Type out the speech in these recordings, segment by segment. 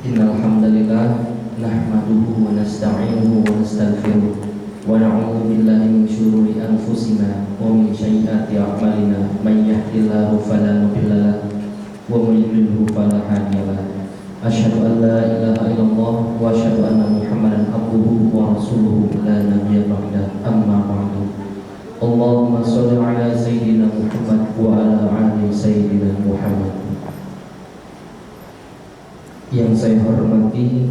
Innal hamdalillah nahmaduhu wa nasta'inuhu wa nastaghfiruh wa na'udzu billahi min shururi anfusina wa min sayyiati a'malina may yahdihillahu fala mudilla lahu wa may yudlil fala hadiya lahu. Asyhadu an la ilaha illallah wa asyhadu anna Muhammadan abduhu wa rasuluhu la nabiyya ba'da. Amma ba'du. Allahumma shalli ala sayyidina Muhammad wa ala ali sayyidina Muhammad. Yang saya hormati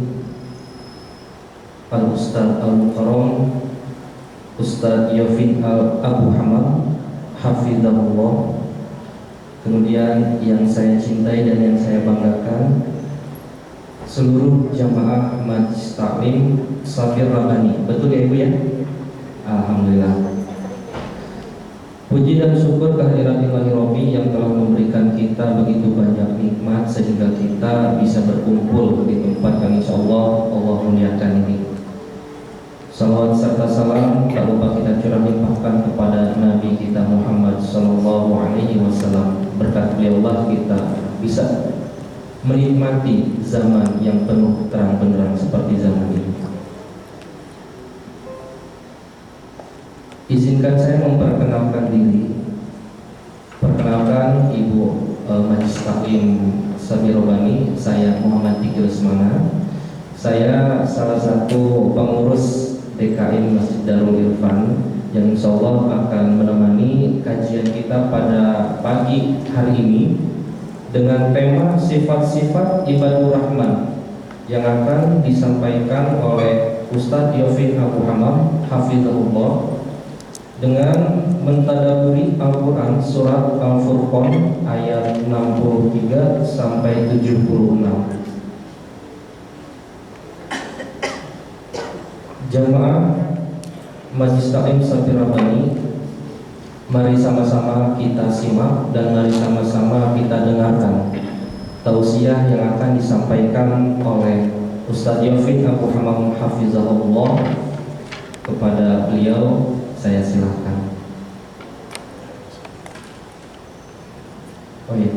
Al-Ustaz Al-Mukarram Ustaz Yofin Abu Hamam Hafizahullah. Kemudian yang saya cintai dan yang saya banggakan, seluruh jamaah Majelis Taklim Safir Rabbani. Betul ya Ibu ya? Alhamdulillah. Puji dan syukur kehadirat Ilahi Rabbi yang telah memberikan kita begitu banyak nikmat sehingga kita bisa berkumpul di tempat yang insya Allah muliakan ini. Salawat serta salam tak lupa kita curah limpahkan kepada Nabi kita Muhammad Sallallahu Alaihi Wasallam. Berkat beliaulah kita bisa menikmati zaman yang penuh terang benderang seperti zaman ini. Izinkan saya memperkenalkan diri. Perkenalkan Ibu Majelis Taklim Safir Rabbani, saya Muhammad Diki Lesmana. Saya salah satu pengurus DKM Masjid Darul Irfan yang insya Allah akan menemani kajian kita pada pagi hari ini dengan tema sifat-sifat ibadur rahman yang akan disampaikan oleh Ustadz Yofin Abu Hamam Hafizahullah dengan mentadaburi Al-Quran surat Al-Furqan ayat 63 sampai 76. Jamaah Majelis Taklim Safir Rabbani, mari sama-sama kita simak dan mari sama-sama kita dengarkan tausiah yang akan disampaikan oleh Ustadz Yofin Abu Hamam Hafizahullah. Kepada beliau saya silakan. Oh iya.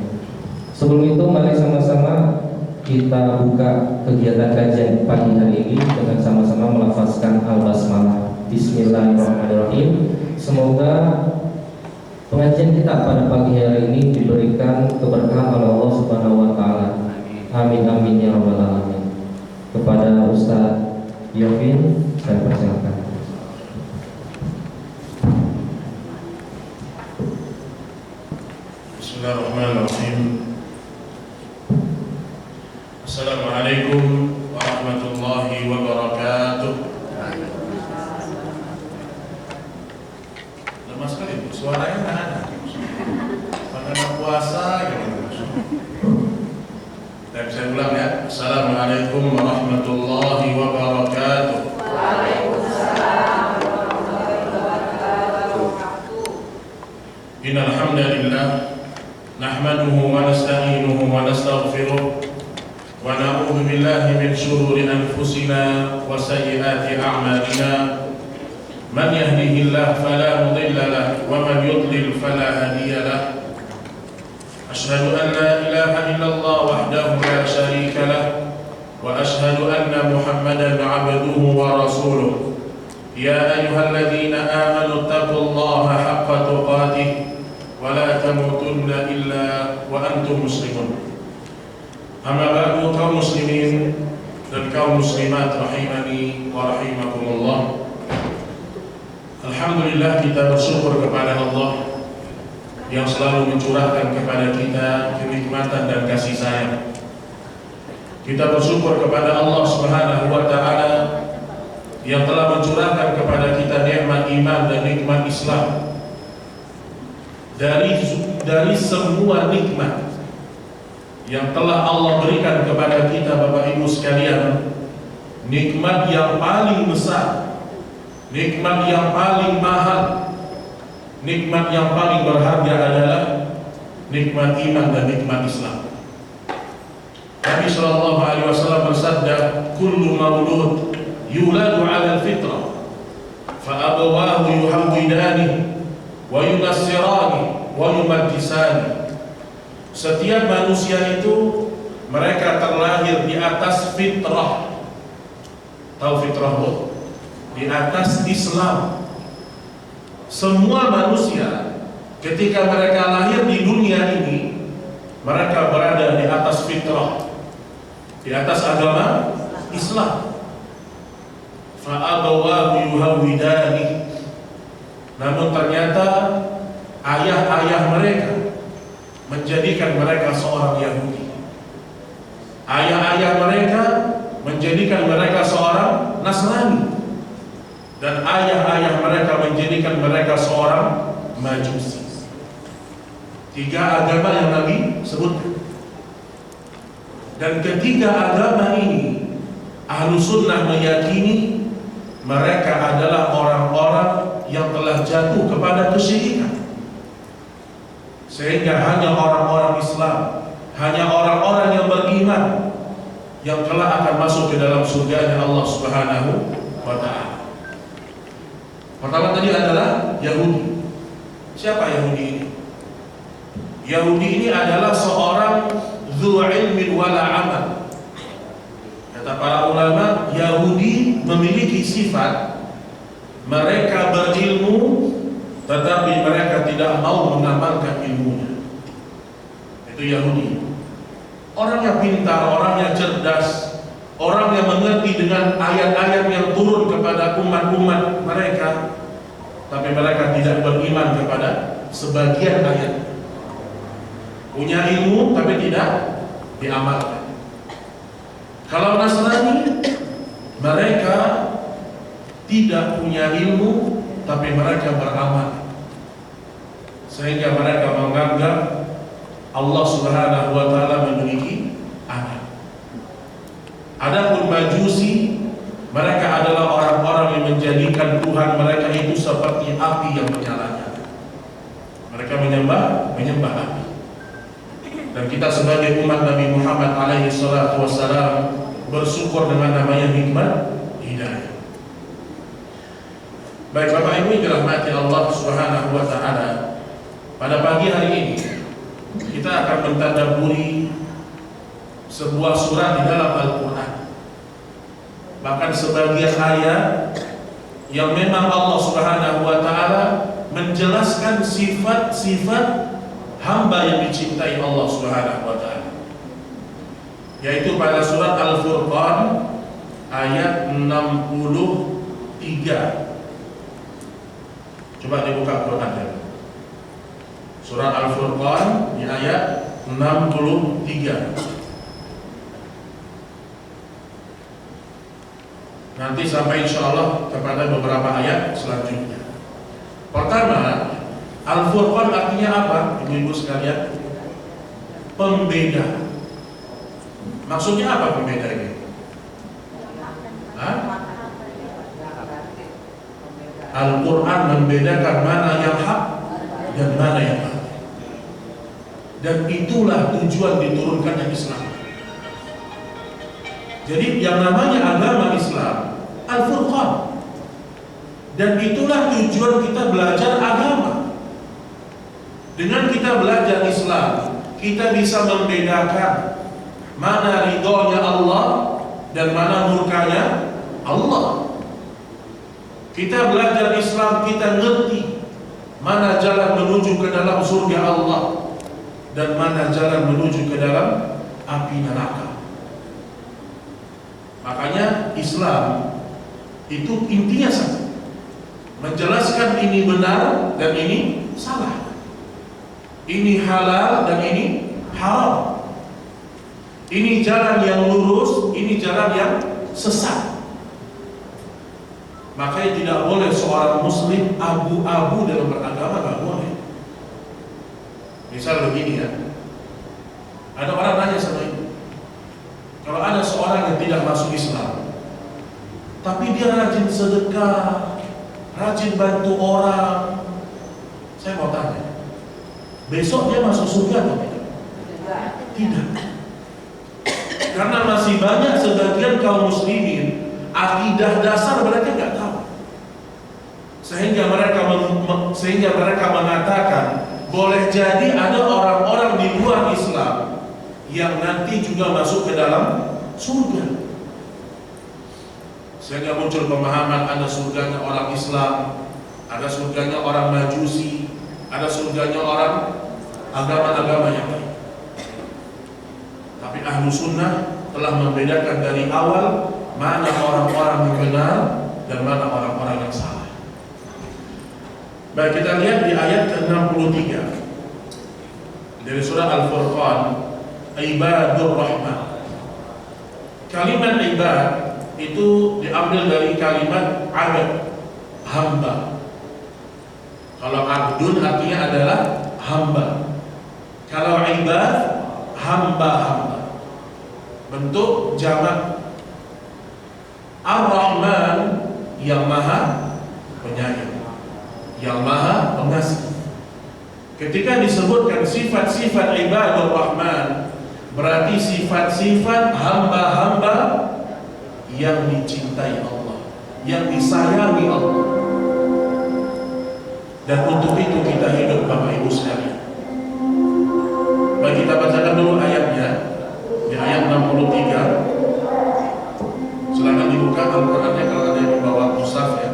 Sebelum itu mari sama-sama kita buka kegiatan kajian pagi hari ini dengan sama-sama melafazkan al-basmalah. Bismillahirrahmanirrahim. Semoga pengajian kita pada pagi hari ini diberikan keberkahan oleh Allah Subhanahu wa taala. Amin amin ya rabbal alamin. Kepada Ustaz Yofin saya persilakan. Bismillahirrahmanirrahim. Assalamualaikum warahmatullahi wabarakatuh. Lemas sekali suaranya nggak ada. Karena puasa gitu. Dan saya ulang ya. Assalamualaikum warahmatullahi wabarakatuh. Waalaikumsalam warahmatullahi wabarakatuh. Innal hamdalillah nahmaduhu wa nasta'inuhu wa nastaghfiruh wa na'udzu billahi min shururi anfusina wa sayyiati a'malina. Man yahdihillahu fala mudilla lahu wa man yudlil fala hadiya lahu. Asyhadu an la ilaha illallah wahdahu la syarika lahu wa asyhadu anna Muhammadan 'abduhu wa rasuluh. Ya ayyuhalladzina amanu taqullaha haqqa tuqatih wa la tamutunna illa wa antum muslimun. Amma ba'du, kaum muslimin dan kaum muslimat rahimani wa rahimakumullah. Alhamdulillah, kita bersyukur kepada Allah yang selalu mencurahkan kepada kita kenikmatan dan kasih sayang. Kita bersyukur kepada Allah Subhanahu wa taala yang telah mencurahkan kepada kita nikmat iman dan nikmat Islam. Dari semua nikmat yang telah Allah berikan kepada kita, Bapak Ibu sekalian, nikmat yang paling besar, nikmat yang paling mahal, nikmat yang paling berharga adalah nikmat iman dan nikmat Islam. Nabi sallallahu alaihi wasallam bersabda, "Kullu maulud yuladu 'ala al-fitrah, fa abawahu yuhawwidani wa yunassirani wa yumajjisani." Setiap manusia itu mereka terlahir di atas fitrah. Tahu fitrah bu? Di atas Islam. Semua manusia ketika mereka lahir di dunia ini, mereka berada di atas fitrah, di atas agama Islam. Fa'abawahu yuhawidani. Namun ternyata ayah-ayah mereka menjadikan mereka seorang Yahudi. Ayah-ayah mereka menjadikan mereka seorang Nasrani. Dan ayah-ayah mereka menjadikan mereka seorang Majusi. 3 agama yang Nabi sebutkan. Dan ketiga agama ini Ahlus Sunnah meyakini mereka adalah orang-orang yang telah jatuh kepada kesyirikan. Sehingga hanya orang-orang Islam, hanya orang-orang yang beriman yang kelak akan masuk ke dalam surganya Allah Subhanahu wa ta'ala. Pertama tadi adalah Yahudi. Siapa Yahudi ini? Yahudi ini adalah seorang dzu ilmin wala amal. Kata para ulama, Yahudi memiliki sifat mereka berilmu tetapi mereka tidak mau mengamalkan ilmunya. Itu Yahudi. Orang yang pintar, orang yang cerdas, orang yang mengerti dengan ayat-ayat yang turun kepada umat-umat mereka, tapi mereka tidak beriman kepada sebagian ayat. Punya ilmu tapi tidak diamalkan. Kalau Nasrani, mereka tidak punya ilmu tapi mereka beramal, sehingga mereka menganggap Allah Subhanahu wa ta'ala memiliki anak. Adapun Majusi, mereka adalah orang-orang yang menjadikan Tuhan mereka itu seperti api yang menyala-nyala. Mereka menyembah api. Dan kita sebagai umat Nabi Muhammad alaihi salatu wassalam bersyukur dengan namanya hikmah hidayah. Baik Bapak Ibu yang dirahmati Allah Subhanahu wa ta'ala, pada pagi hari ini kita akan mentadabburi sebuah surat di dalam Al-Quran. Bahkan sebagian ayat yang memang Allah Subhanahu wa ta'ala menjelaskan sifat-sifat hamba yang dicintai Allah Subhanahu wa ta'ala, yaitu pada surat Al-Furqan ayat 63. Coba dibuka Quran ya. Surat Al-Furqan di ayat 63. Nanti sampai insya Allah kepada beberapa ayat selanjutnya. Pertama, Al-Furqan artinya apa, ibu-ibu sekalian? Pembeda. Maksudnya apa pembeda ini? Al-Quran membedakan mana yang hak dan mana yang batil. Dan itulah tujuan diturunkannya Islam. Jadi yang namanya agama Islam Al-Furqan. Dan itulah tujuan kita belajar agama. Dengan kita belajar Islam, kita bisa membedakan mana ridhonya Allah dan mana murkanya Allah. Kita belajar Islam, kita ngerti mana jalan menuju ke dalam surga Allah dan mana jalan menuju ke dalam api neraka. Makanya Islam itu intinya sama, menjelaskan ini benar dan ini salah, ini halal dan ini haram, ini jalan yang lurus, ini jalan yang sesat. Makanya tidak boleh seorang muslim abu-abu dalam beragama, nggak boleh. Misal begini ya, ada orang nanya sama ibu, kalau ada seorang yang tidak masuk Islam, tapi dia rajin sedekah, rajin bantu orang, saya mau tanya, besok dia masuk surga atau tidak? Tidak. Karena masih banyak sebagian kaum muslimin akidah dasar mereka nggak tahu, sehingga mereka mengatakan boleh jadi ada orang-orang di luar Islam yang nanti juga masuk ke dalam surga. Sehingga muncul pemahaman ada surganya orang Islam, ada surganya orang Majusi, ada surganya orang agama-agama yang lain. Tapi ahlu sunnah telah membedakan dari awal mana orang-orang yang benar dan mana orang-orang yang salah. Baik, kita lihat di ayat ke-63 dari surah Al-Furqan, Ibadur Rahman. Kalimat ibad itu diambil dari kalimat abad, hamba. Kalau abdun artinya adalah hamba. Kalau ibad, hamba-hamba. Bentuk jamak. Ar-Rahman yang maha penyayang, yang maha pengasih. Ketika disebutkan sifat-sifat ibadur Rahman, berarti sifat-sifat hamba-hamba yang dicintai Allah, yang disayangi Allah. Dan untuk itu kita hidup, Bapak Ibu sekalian. Baik, kita bacakan dulu ayatnya di ayat 63. Silakan dibuka Al-Qur'annya kalau ada yang membawa mushaf ya.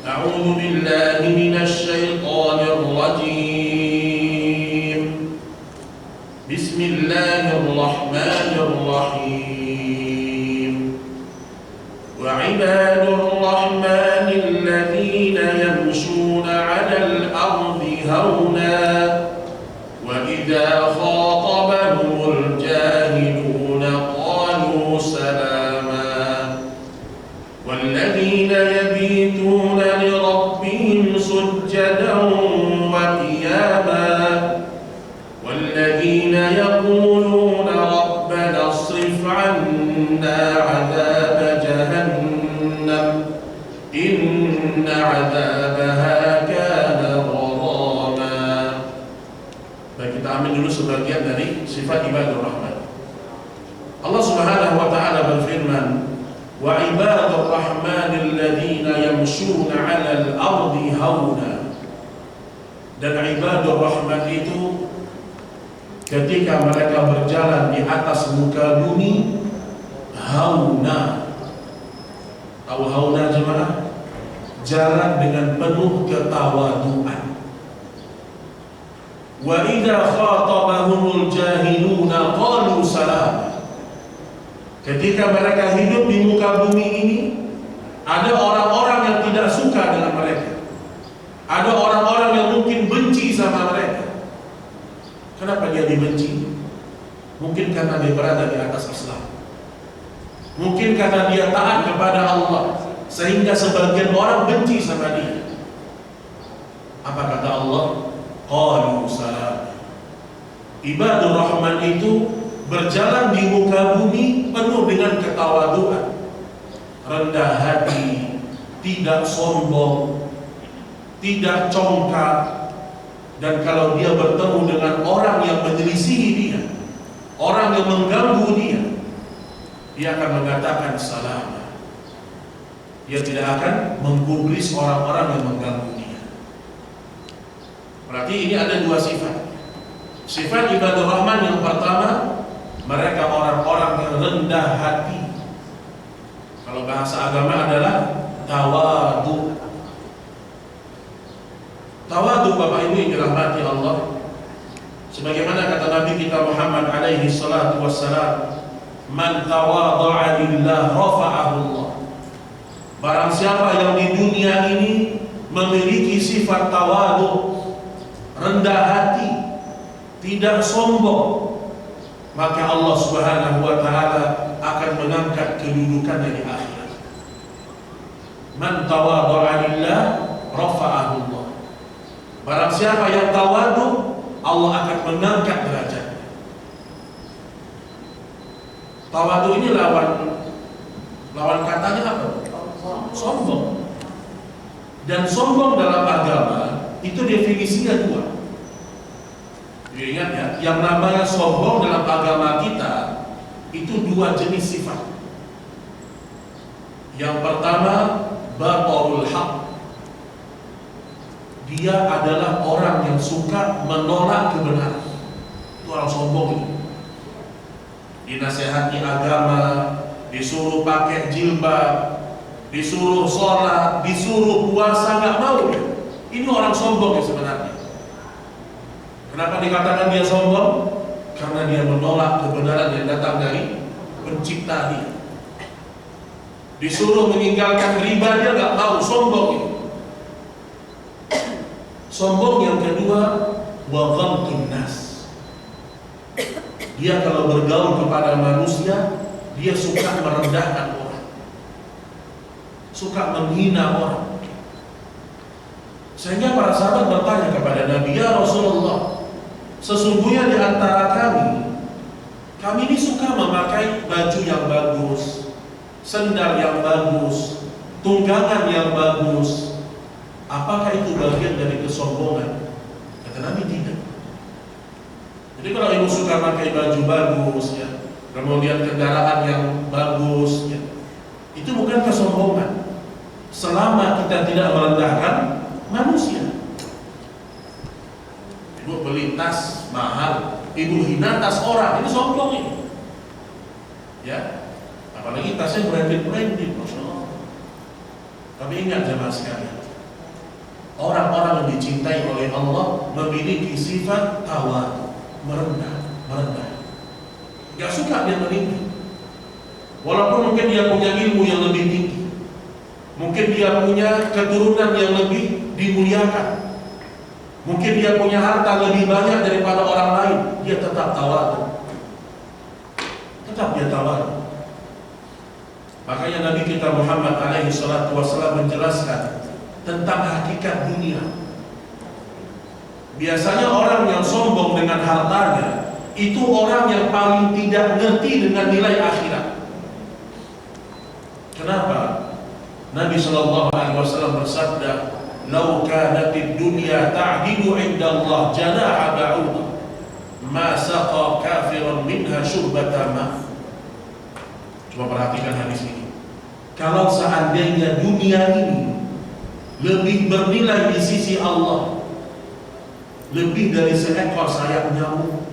A'udzu billahi minasy syaithanir rajim. Bismillahirrahmanirrahim. Wa 'ibadur rahmanil ladzina yamshuna 'alal ardi hauna wa idza khatabahumul jahiluna qalu salama. والذين يبيتون لربهم سجدا وقياما والذين يقولون ربنا اصرف عنا عذاب جهنم إن عذابها كان غراما. Baik, kita ambil dulu sebagian dari sifat ibadur rahman. Allah Subhanahu wa taala berfirman, wa ibadur rahmanil ladzina yamshuna 'alal ardi hauna. Dan ibadur rahman itu ketika mereka berjalan di atas muka bumi hauna. Tahu hauna jemaah? Jalan dengan penuh ketawaduan. Wa idza khatabahumul jahiluna qalu salama. Ketika mereka hidup di muka bumi ini, ada orang-orang yang tidak suka dengan mereka. Ada orang-orang yang mungkin benci sama mereka. Kenapa dia dibenci? Mungkin karena dia berada di atas Islam. Mungkin karena dia taat kepada Allah, sehingga sebagian orang benci sama dia. Apa kata Allah? Qalu salam. Ibadur Rahman itu berjalan di muka bumi penuh dengan ketawaduan, rendah hati, tidak sombong, tidak congkak. Dan kalau dia bertemu dengan orang yang menyelisihi dia, orang yang mengganggu dia, dia akan mengatakan salam. Dia tidak akan menggubris orang-orang yang mengganggu dia. Berarti ini ada dua sifat. Sifat ibadur Rahman yang pertama, mereka orang-orang yang rendah hati. Kalau bahasa agama adalah tawadu. Tawadu, Bapak Ibu yang dirahmati Allah, sebagaimana kata Nabi kita Muhammad alaihi salatu wassalam, man tawadha'a lillah rafa'ahu Allah. Barang siapa yang di dunia ini memiliki sifat tawadu, rendah hati, tidak sombong, maka Allah Subhanahu wa taala akan mengangkat kedudukannya di akhirat. Man tawadha'a lillah rafa'ahu Allah. Barang siapa yang tawadu, Allah akan mengangkat derajatnya. Tawadu ini lawan katanya apa? Sombong. Dan sombong dalam agama itu definisinya dua. Ingat ya, yang namanya sombong dalam agama kita itu dua jenis sifat. Yang pertama, batarul haq. Dia adalah orang yang suka menolak kebenaran. Itu orang sombong itu. dinasehati agama, disuruh pakai jilbab, disuruh sholat, disuruh puasa, nggak mau dia. Ini orang sombong ya sebenarnya. Kenapa dikatakan dia sombong? Karena dia menolak kebenaran yang datang dari pencipta dia. Disuruh meninggalkan riba, dia nggak mau, sombong ini. Sombong yang kedua, wa ghamtun nas. Dia kalau bergaul kepada manusia, dia suka merendahkan orang, suka menghina orang. Sehingga para sahabat bertanya kepada Nabi, ya Rasulullah, sesungguhnya di antara kami ini suka memakai baju yang bagus, sendal yang bagus, tunggangan yang bagus. Apakah itu bagian dari kesombongan? Kata Nabi, tidak. Jadi kalau ibu suka pakai baju bagus, ya, kemudian kendaraan yang bagus, ya, itu bukan kesombongan, selama kita tidak merendahkan manusia. Ibu beli tas mahal, ibu hina tas orang, ini sombong ini. Ya, apalagi tasnya branded, Masya Allah. Tapi ingat jemaah sekalian, orang-orang yang dicintai oleh Allah memiliki sifat tawadu, merendah. Gak suka dia meninggi. Walaupun mungkin dia punya ilmu yang lebih tinggi, mungkin dia punya keturunan yang lebih dimuliakan, mungkin dia punya harta lebih banyak daripada orang lain, dia tetap tawadu. Tetap dia tawadu. Makanya Nabi kita Muhammad alaihi salatu wasallam menjelaskan tentang hakikat dunia. Biasanya orang yang sombong dengan hartanya itu orang yang paling tidak ngerti dengan nilai akhirat. Kenapa? Nabi sallallahu alaihi wasallam bersabda, "Lau kanatid dunya ta'dilu 'inda Allah janaha ba'udah, ma saqa kafiran minha syurbata ma." Coba perhatikan hadis ini. Kalau seandainya dunia ini lebih bernilai di sisi Allah, lebih dari seekor sayap nyamuk,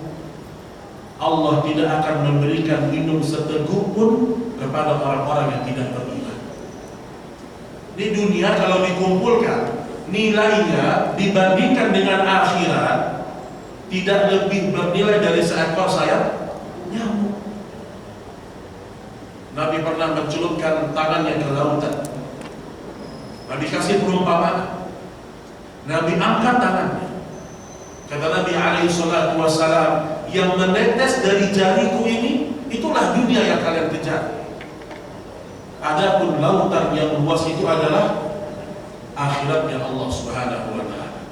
Allah tidak akan memberikan minum seteguk pun kepada orang-orang yang tidak beriman. Di dunia kalau dikumpulkan, nilainya dibandingkan dengan akhirat tidak lebih bernilai dari seekor sayap nyamuk. Nabi pernah mencelupkan tangannya ke lautan. Nabi kasih perumpamaan. Nabi angkat tangannya. Kata Nabi alaihi salatu wassalam, yang menetes dari jariku ini, itulah dunia yang kalian kejar. Adapun lautan yang luas itu adalah akhiratnya Allah Subhanahu wa ta'ala.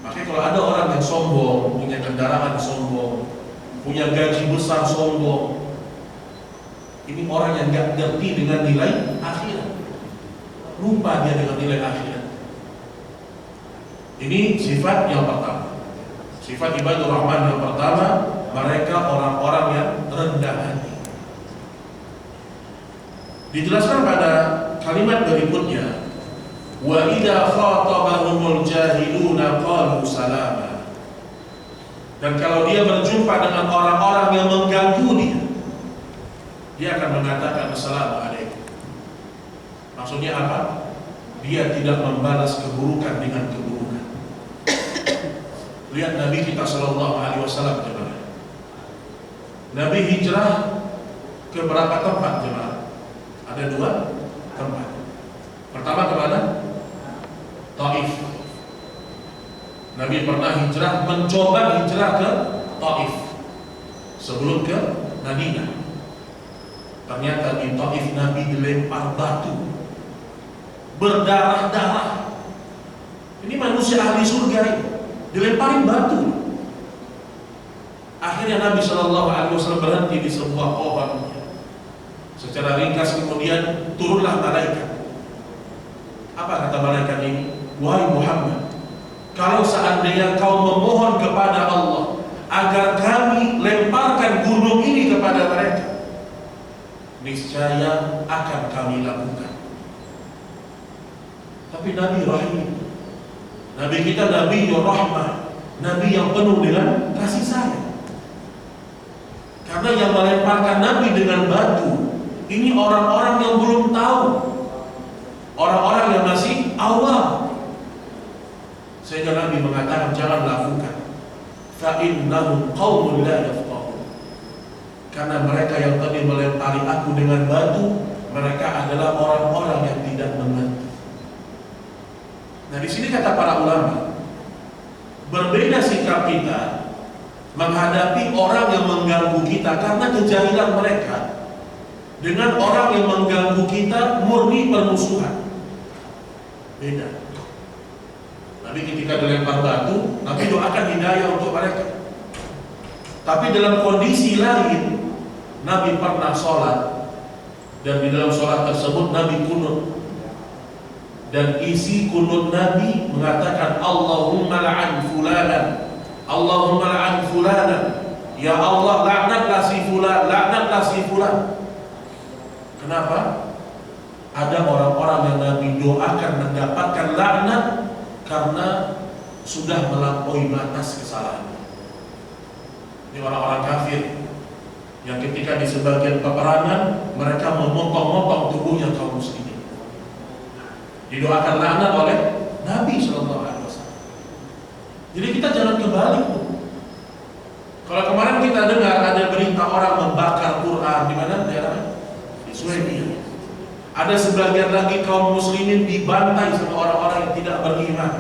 Makanya kalau ada orang yang sombong, punya kendaraan sombong, punya gaji besar sombong, ini orang yang gak ngerti dengan nilai akhirat. Lupa dia dengan nilai akhirat. Ini sifat yang pertama. Sifat ibadur rahman yang pertama, mereka orang-orang yang rendah hati. Dijelaskan pada kalimat berikutnya, wa idza khatabahumul jahiluna qalu salama. Dan kalau dia berjumpa dengan orang-orang yang mengganggu dia akan mengatakan assalamualaikum. Maksudnya apa? Dia tidak membalas keburukan dengan keburukan. Lihat Nabi kita sallallahu alaihi wasallam jemaah. Nabi hijrah ke berapa tempat jemaah? Ada 2 tempat. Pertama kemana? Taif. Nabi pernah hijrah, mencoba hijrah ke Taif sebelum ke Madinah. Ternyata di Taif Nabi dilempar batu, berdarah-darah. Ini manusia ahli surga ini, dilemparin batu. Akhirnya Nabi Shallallahu Alaihi Wasallam berhenti di sebuah pohon. Secara ringkas kemudian turunlah malaikat. Apa kata malaikat ini? Wahai Muhammad, kalau seandainya kau memohon kepada Allah agar kami lemparkan gunung ini kepada mereka, niscaya akan kami lakukan. Tapi Nabi Rahim, Nabi kita Nabi yang rahmah, Nabi yang penuh dengan kasih sayang. Karena yang melemparkan Nabi dengan batu ini orang-orang yang belum tahu, orang-orang yang masih awam. Sehingga Nabi mengatakan jangan lakukan. Fa'innahum qaumun la yafqahun. Karena mereka yang tadi melempari aku dengan batu, mereka adalah orang-orang yang tidak mengerti. Nah, di sini kata para ulama, berbeda sikap kita menghadapi orang yang mengganggu kita karena kejahilan mereka dengan orang yang mengganggu kita murni permusuhan. Beda. Nabi ketika dilempar batu, Nabi doakan hidayah untuk mereka. Tapi dalam kondisi lain, Nabi pernah sholat, dan di dalam sholat tersebut Nabi kunut. Dan isi kunut Nabi mengatakan Allahumma la'an fulanan, Allahumma la'an fulanan, ya Allah laknatlah si fulan, laknatlah si fulan. Kenapa? Ada orang-orang yang Nabi doakan mendapatkan laknat karena sudah melampaui batas kesalahan. Ini orang-orang kafir yang ketika di sebagian peperangan mereka memotong-motong tubuhnya kaum muslimin. Didoakan laknat oleh Nabi SAW. Jadi kita jangan kebalik. Kalau kemarin kita dengar ada berita orang membakar Quran di mana daerah? Di Swedia. Ada sebagian lagi kaum muslimin dibantai sama orang-orang yang tidak beriman.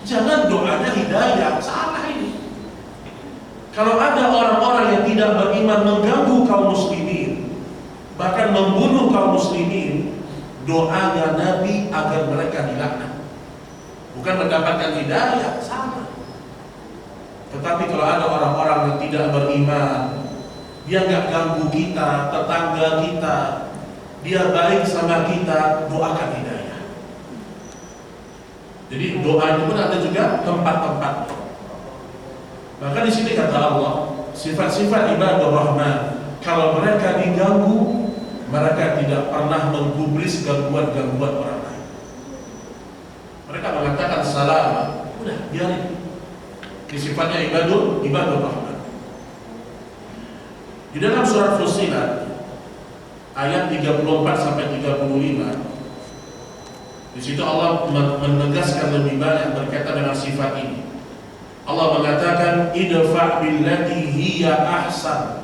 Jangan doanya hidayah, salah ini. Kalau ada orang-orang yang tidak beriman mengganggu kaum muslimin, bahkan membunuh kaum muslimin, doanya Nabi agar mereka dilaknat, bukan mendapatkan hidayah, sama. Tetapi kalau ada orang-orang yang tidak beriman, dia nggak ganggu kita, tetangga kita, dia baik sama kita, doakan hidayah. Jadi doa itu pun ada juga tempat-tempat. Maka di sini kata Allah, sifat-sifat ibadah Rahman, kalau mereka diganggu, mereka tidak pernah menggubris gangguan-gangguan orang lain. Mereka mengatakan salam, udah biarin. Ini sifatnya ibadah Rahman. Di dalam surat Fussilat ayat 34 sampai 35, di situ Allah menegaskan lebih banyak berkaitan dengan sifat ini. Allah mengatakan idfa' billati hiya ahsan.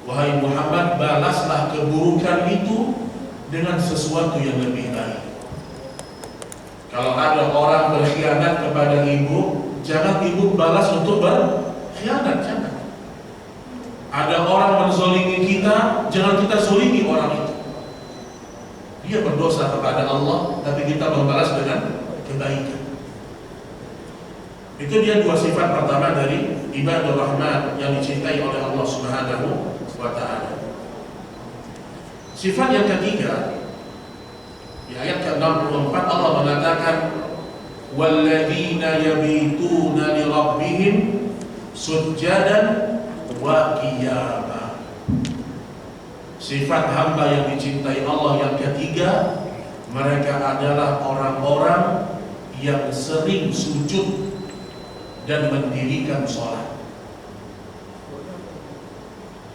Wahai Muhammad, balaslah keburukan itu dengan sesuatu yang lebih baik. Kalau ada orang berkhianat kepada ibu, jangan ibu balas untuk berkhianat, jangan. Ada orang menzolimi kita, jangan kita zolimi orang itu. Dia berdosa kepada Allah, tapi kita membalas dengan kebaikan. Itu dia dua sifat pertama dari ibadah Rahman yang dicintai oleh Allah Subhanahu wa ta'ala. Sifat yang ketiga, di ayat ke-64 Allah mengatakan walladzina yabituna li rabbihim sujjadan wa qiyama. Sifat hamba yang dicintai Allah yang ketiga, mereka adalah orang-orang yang sering sujud dan mendirikan sholat.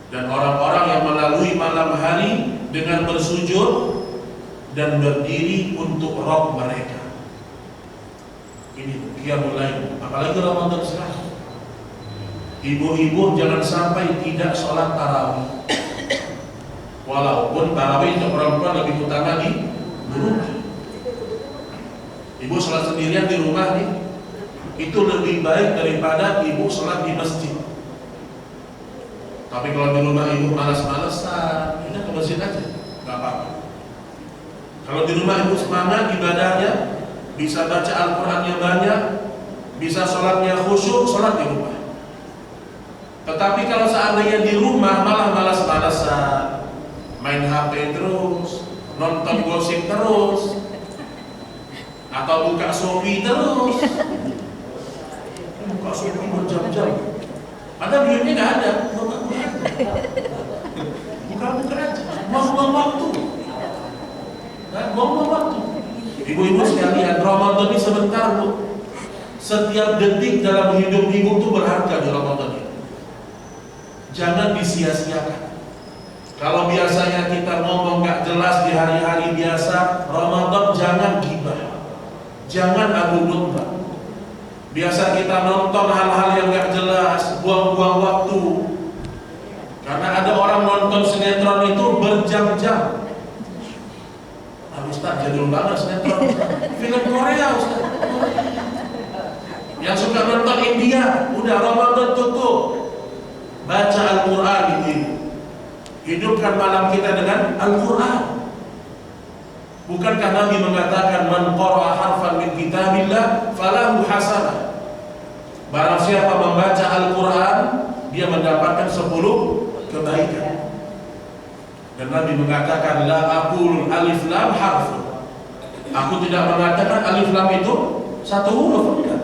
Dan orang-orang yang melalui malam hari dengan bersujud dan berdiri untuk Rabb mereka. Ini qiyamul lail, apalagi Ramadan sekarang. Ibu-ibu jangan sampai tidak sholat tarawih. Walaupun tarawih untuk perempuan lebih utama di rumah. Ibu sholat sendirian di rumah nih, itu lebih baik daripada ibu sholat di masjid. Tapi kalau di rumah ibu malas-malesan, ini ke masjid aja, nggak apa-apa. Kalau di rumah ibu semangat ibadahnya, bisa baca Al-Qurannya banyak, bisa sholatnya khusyuk, sholat di rumah. Tetapi kalau seandainya di rumah malah malas-malesan, main HP terus, nonton gosip terus, atau buka Shopee terus, buka Shopee berjam-jam. Padahal duitnya nggak ada, buka-buka aja, buang-buang waktu, buang-buang waktu. Ibu-ibu sekalian, Ramadan ini sebentar bu. Setiap detik dalam hidup ibu itu berharga di Ramadan ini. Jangan disia-siakan. Kalau biasanya kita ngomong gak jelas di hari-hari biasa, Ramadan jangan gibah, jangan adu domba. Biasa kita nonton hal-hal yang gak jelas, buang-buang waktu. Karena ada orang nonton sinetron itu berjam-jam. Ustaz, jadul banget sinetron. Film Korea, Ustaz. Yang suka nonton India, udah Ramadan tutup. Baca Al-Quran itu. Hidupkan malam kita dengan Al-Quran. Bukankah Nabi mengatakan man qara'a harfan min kitabillah falahu hasanah. Barang siapa membaca Al-Quran, dia mendapatkan 10 kebaikan. Dan Nabi mengatakan la aqulul alif lam harf. Aku tidak mengatakan alif lam itu satu huruf, enggak.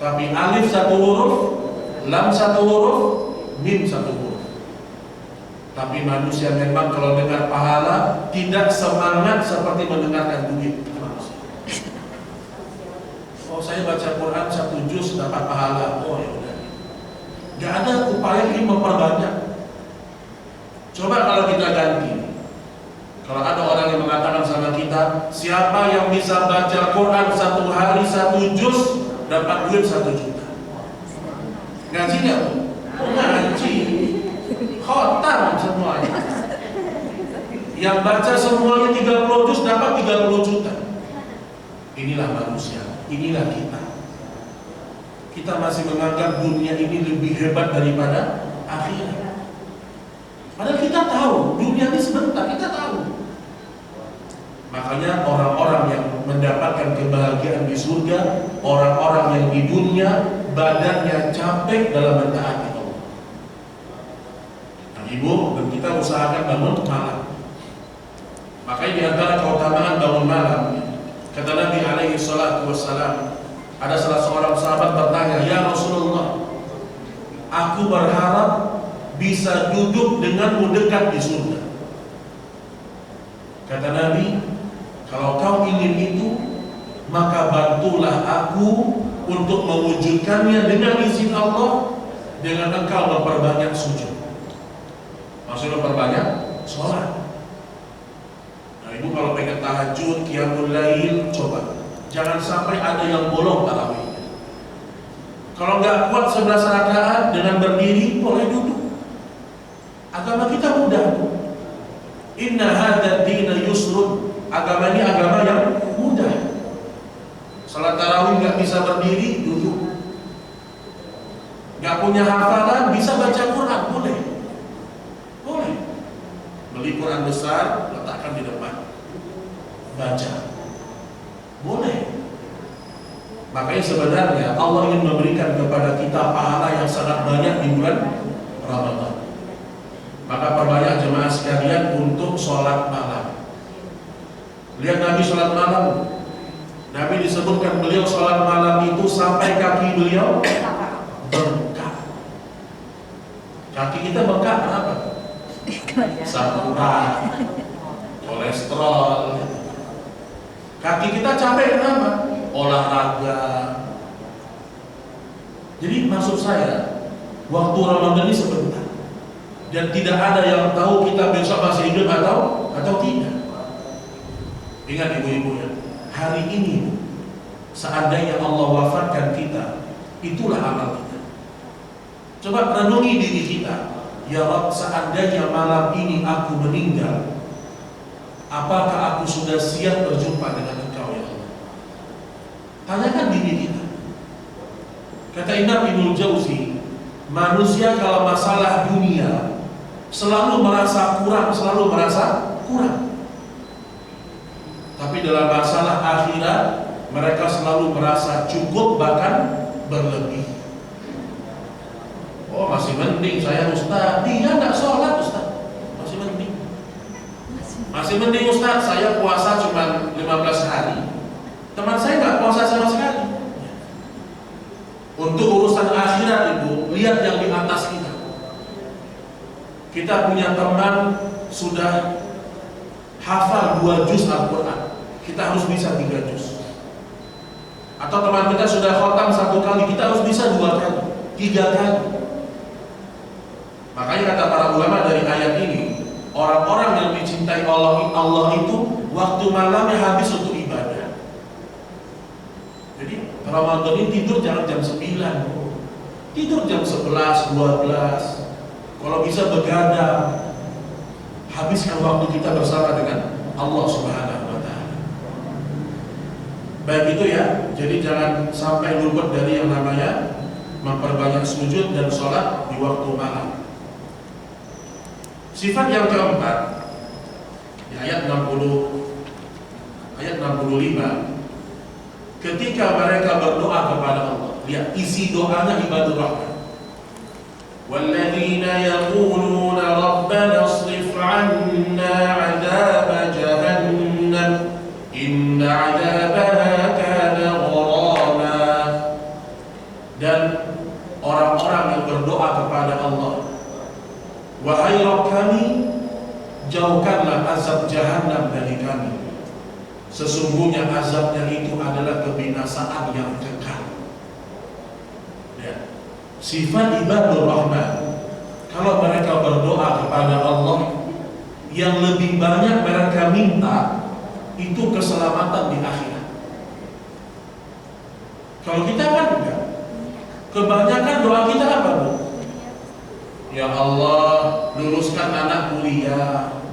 Tapi alif satu huruf, lam satu huruf, mim satu huruf. Tapi manusia memang kalau dengar pahala tidak semangat seperti mendengarkan duit manusia. Oh, saya baca Quran 1 juz dapat pahala. Oh ya udah. Gak ada upaya ingin memperbanyak. Coba kalau kita ganti. Kalau ada orang yang mengatakan sama kita, siapa yang bisa baca Quran 1 hari 1 juz dapat duit 1 juta. Ngaji gak? Ngaji. Khotam semuanya. Yang baca semuanya 30 juz dapat 30 juta. Inilah manusia, inilah kita. Kita masih menganggap dunia ini lebih hebat daripada akhirat. Padahal kita tahu dunia ini sebentar, kita tahu. Makanya orang-orang yang mendapatkan kebahagiaan di surga, orang-orang yang di dunia badannya capek dalam mentaati Allah. Nah, ibu dan kita usahakan bangun malam. Makanya di antara keutamaan bangun malam, kata Nabi alaihi salatu wassalam, ada salah seorang sahabat bertanya, ya Rasulullah, aku berharap bisa duduk denganmu dekat di surga. Kata Nabi, kalau kau ingin itu, maka bantulah aku untuk mewujudkannya dengan izin Allah, dengan engkau memperbanyak sujud. Maksudnya memperbanyak sholat. Nah, ibu kalau pengen tahajud, qiyamul lail, coba jangan sampai ada yang bolong tarawih. Kalau nggak kuat 11 rakaat dengan berdiri, boleh duduk. Agama kita mudah. Inna hadza dina yusrun. Agama ini agama yang mudah. Salat tarawih nggak bisa berdiri, duduk. Nggak punya hafalan, bisa baca Quran, boleh. Boleh. Beli Quran besar, letakkan di depan, baca. Boleh. Makanya sebenarnya Allah ingin memberikan kepada kita pahala yang sangat banyak di bulan Ramadan. Maka perbanyak jemaah sekalian untuk sholat malam. Lihat Nabi sholat malam. Nabi disebutkan beliau sholat malam itu sampai kaki beliau bengkak. Kaki kita bengkak kenapa? Sakuran, kolesterol. Kaki kita capek kenapa? Olahraga. Jadi maksud saya, waktu Ramadan ini sebentar. Dan tidak ada yang tahu kita besok masih hidup atau tidak. Ingat ibu-ibu ya, hari ini seandainya Allah wafatkan kita, itulah amal kita. Coba renungi diri kita. Ya Rabb, seandainya malam ini aku meninggal, apakah aku sudah siap berjumpa dengan Engkau ya Allah? Tanyakan diri kita. Kata Imam Ibnul Jauzi, manusia kalau masalah dunia selalu merasa kurang. Tapi dalam masalah akhirat mereka selalu merasa cukup, bahkan berlebih. Oh, masih mending saya Ustaz. Dia enggak sholat Ustaz. Masih mending. Masih mending Ustaz, saya puasa cuma 15 hari. Teman saya enggak puasa sama sekali. Untuk urusan akhirat ibu, lihat yang di atas kita. Kita punya teman sudah hafal 2 juz Al-Quran, kita harus bisa 3 juz. Atau teman kita sudah khotam 1 kali, kita harus bisa 2 kali, 3 kali. Makanya kata para ulama dari ayat ini, orang-orang yang dicintai Allah itu waktu malamnya habis untuk ibadah. Jadi Ramadan ini tidur jangan jam 9, tidur jam 11, 12. Kalau bisa begadang, habiskan waktu kita bersama dengan Allah Subhanahu wa Ta'ala. Baik itu ya, jadi jangan sampai luput dari yang namanya memperbanyak sujud dan sholat di waktu malam. Sifat yang keempat di ayat 65, ketika mereka berdoa kepada Allah, lihat isi doanya ibadur rahman. Walladzina yaquluna rabbana asrif 'anna 'adzaba jahannam inna 'adzabaha kana gharama. Dan orang-orang yang berdoa kepada Allah, wahai Rabb kami, jauhkanlah azab jahannam dari kami. Sesungguhnya azabnya itu adalah kebinasaan yang kekal. Ya. Sifat ibadur rahman, kalau mereka berdoa kepada Allah, yang lebih banyak mereka minta itu keselamatan di akhirat. Kalau kita kan enggak. Kebanyakan doa kita apa, Bu? Ya Allah, luluskan anak kuliah.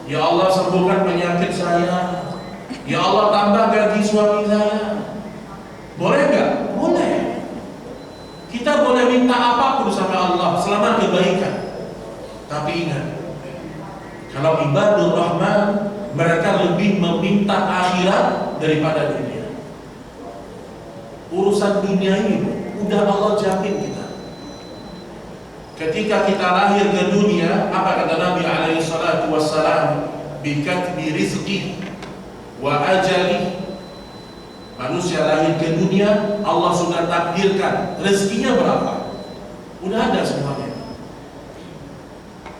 Ya Allah, sembuhkan penyakit saya. Ya Allah, tambah gaji suami saya. Boleh nggak? Boleh. Kita boleh minta apapun sama Allah selama kebaikan. Tapi ingat, kalau ibadur rahman, mereka lebih meminta akhirat daripada dunia. Urusan dunia ini udah Allah jamin kita. Ketika kita lahir ke dunia, apa kata Nabi alaihi salatu wassalam? Bikatbi rizqi wa ajali. Manusia lahir ke dunia, Allah sudah takdirkan rezekinya berapa. Udah ada semuanya.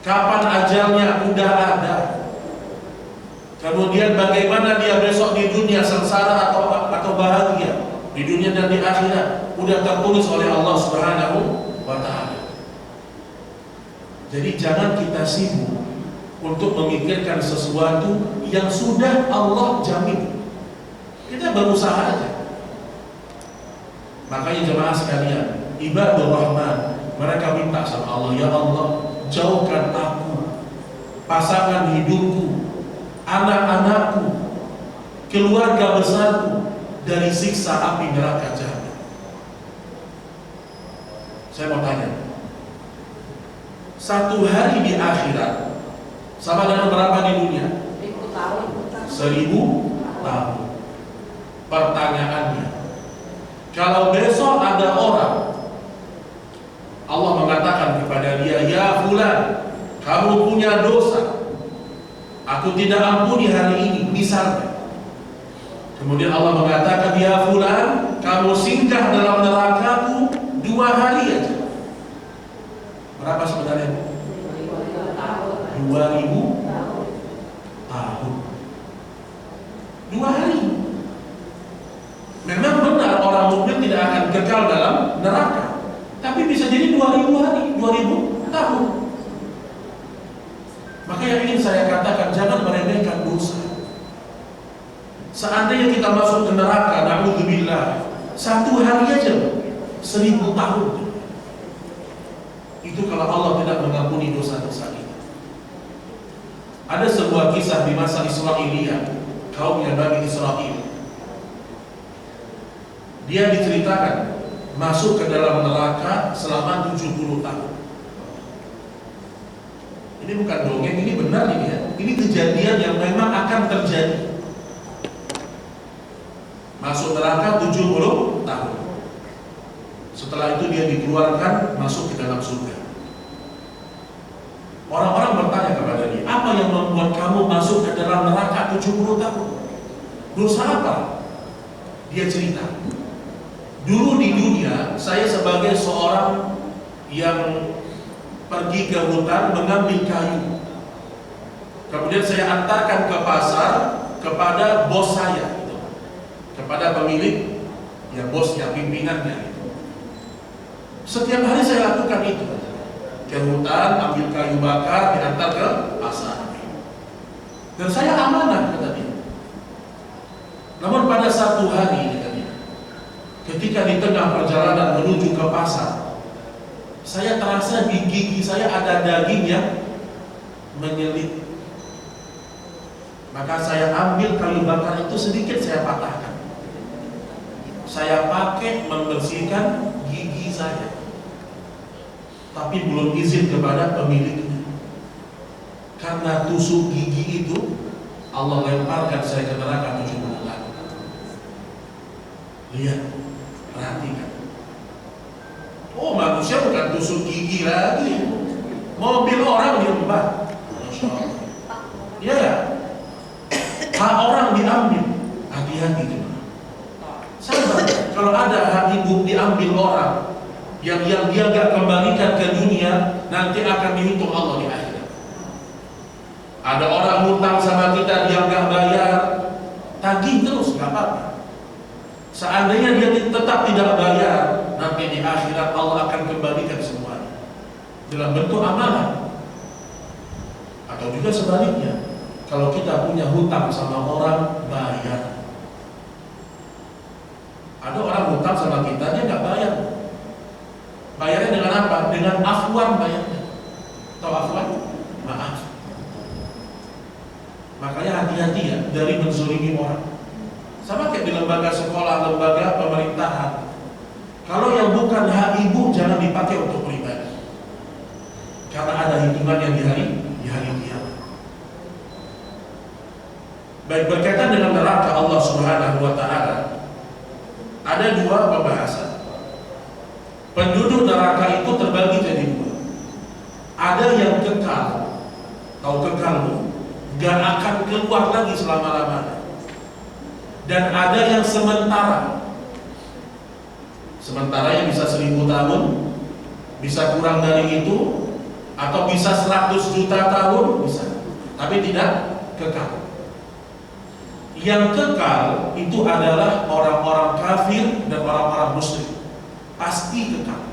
Kapan ajalnya udah ada. Kemudian bagaimana dia besok di dunia, sengsara atau bahagia, di dunia dan di akhirat, udah tertulis oleh Allah Subhanahu wa Ta'ala. Jadi jangan kita sibuk untuk memikirkan sesuatu yang sudah Allah jamin. Kita berusaha aja. Makanya jemaah sekalian, ibadur rahman, mereka minta sama Allah, ya Allah, jauhkan aku, pasangan hidupku, anak-anakku, keluarga besarku dari siksa api neraka jahanam. Saya mau tanya, satu hari di akhirat sama dengan berapa di dunia? 1000 tahun. Pertanyaannya, kalau besok ada orang, Allah mengatakan kepada dia, ya fulan, kamu punya dosa, aku tidak ampuni hari ini, misalnya. Kemudian Allah mengatakan, ya fulan, kamu singgah dalam nerakaku 2 hari aja. Berapa sebenarnya? 2000 tahun. 2 hari. Memang benar orang mukmin tidak akan kekal dalam neraka, tapi bisa jadi 2000 hari, 2000 tahun. Maka yang ingin saya katakan, jangan meremehkan dosa. Seandainya kita masuk ke neraka, na'udzubillah, 1 hari aja 1000 tahun. Itu kalau Allah tidak mengampuni dosa-dosa kita. Ada sebuah kisah di masa Israiliyah, kaumnya Bani Israel. Dia diceritakan masuk ke dalam neraka selama 70 tahun. Ini bukan dongeng, ini benar ini ya. Ini kejadian yang memang akan terjadi. Masuk neraka 70 tahun. Setelah itu dia dikeluarkan, masuk ke dalam surga. Orang-orang bertanya kepada dia, apa yang membuat kamu masuk ke dalam neraka 70 tahun? Dosa apa? Dia cerita, dulu di dunia saya sebagai seorang yang pergi ke hutan mengambil kayu. Kemudian saya antarkan ke pasar kepada bos saya, gitu, kepada pemilik, ya bosnya, pimpinannya. Gitu. Setiap hari saya lakukan itu. ke hutan, ambil kayu bakar, diantar ke pasar. Dan saya amanah, kata dia. Namun pada satu hari, kata dia, ketika di tengah perjalanan menuju ke pasar, saya terasa di gigi saya ada daging yang menyelip. Maka saya ambil kayu bakar itu sedikit, saya patahkan. Saya pakai membersihkan gigi saya, tapi belum izin kepada pemiliknya. Karena tusuk gigi itu, Allah lemparkan saya ke neraka 70 kali. Lihat, perhatikan. Oh, manusia bukan tusuk gigi lagi, mobil orang diembat. Masya Allah. Iya ya. Hak orang diambil, hati-hati juga. Sabar, kalau ada hak ibu diambil orang yang dia gak kembalikan ke dunia, nanti akan dihitung Allah di akhirat. Ada orang hutang sama kita, dia gak bayar, tagih terus, gak apa-apa. Seandainya dia tetap tidak bayar, nanti di akhirat Allah akan kembalikan semuanya dalam bentuk amanah. Atau juga sebaliknya, kalau kita punya hutang sama orang, bayar. Ada orang hutang sama kita, dia nggak bayar. Bayarnya dengan apa? Dengan afwan bayarnya. Tahu afwan? Maaf. Makanya hati-hati ya dari menzolimi orang. Sama kayak di lembaga sekolah, lembaga pemerintahan. Kalau yang bukan hak ibu jangan dipakai untuk pribadi, karena ada hitungannya di hari kiamat. Baik, berkaitan dengan neraka Allah Subhanahu wa Ta'ala, ada dua pembahasan. Penduduk neraka itu terbagi jadi dua. Ada yang kekal, tahu kekal bu, gak akan keluar lagi selama-lamanya. Dan ada yang sementara. Sementaranya bisa 1000 tahun, bisa kurang dari itu, atau bisa 100 juta tahun, bisa. Tapi tidak kekal. Yang kekal itu adalah orang-orang kafir dan orang-orang musyrik. Pasti kekal.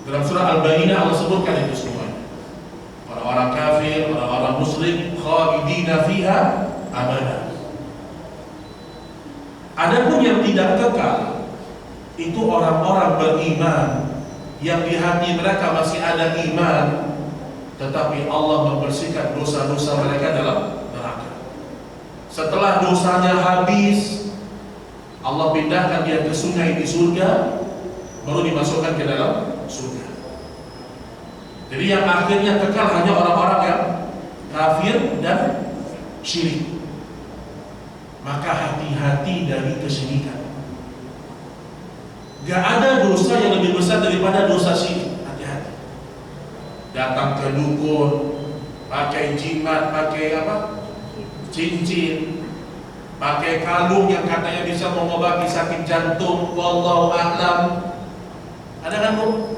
Dalam surah Al-Baqarah Allah sebutkan itu semuanya. Orang-orang kafir, orang-orang musyrik, khalidina fiha abada. Adapun yang tidak kekal, itu orang-orang beriman yang di hati mereka masih ada iman, tetapi Allah membersihkan dosa-dosa mereka dalam neraka. Setelah dosanya habis, Allah pindahkan dia ke sungai di surga, baru dimasukkan ke dalam surga. Jadi yang akhirnya kekal hanya orang-orang yang kafir dan syirik. Maka hati-hati dari kesyirikan. Gak ada dosa yang lebih besar daripada dosa syirik. Hati-hati. Datang ke dukun, pakai jimat, pakai apa? Cincin, pakai kalung yang katanya bisa mengobati sakit jantung, wallahu a'lam. Ada kan bu?